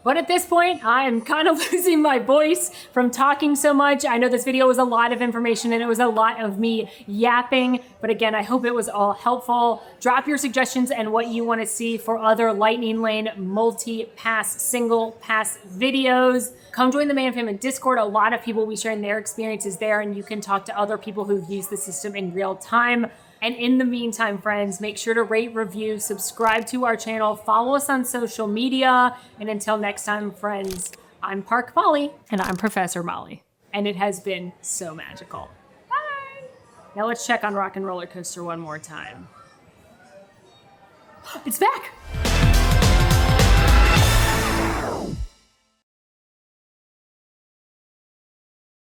But at this point, I'm kind of losing my voice from talking so much. I know this video was a lot of information and it was a lot of me yapping, but again, I hope it was all helpful. Drop your suggestions and what you want to see for other Lightning Lane multi-pass, single pass videos. Come join the Man Fam in Discord. A lot of people will be sharing their experiences there, and you can talk to other people who've used the system in real time. And in the meantime, friends, make sure to rate, review, subscribe to our channel, follow us on social media. And until next time, friends, I'm Park Molly. And I'm Professor Molly. And it has been so magical. Bye! Now let's check on Rock and Roller Coaster one more time. It's back!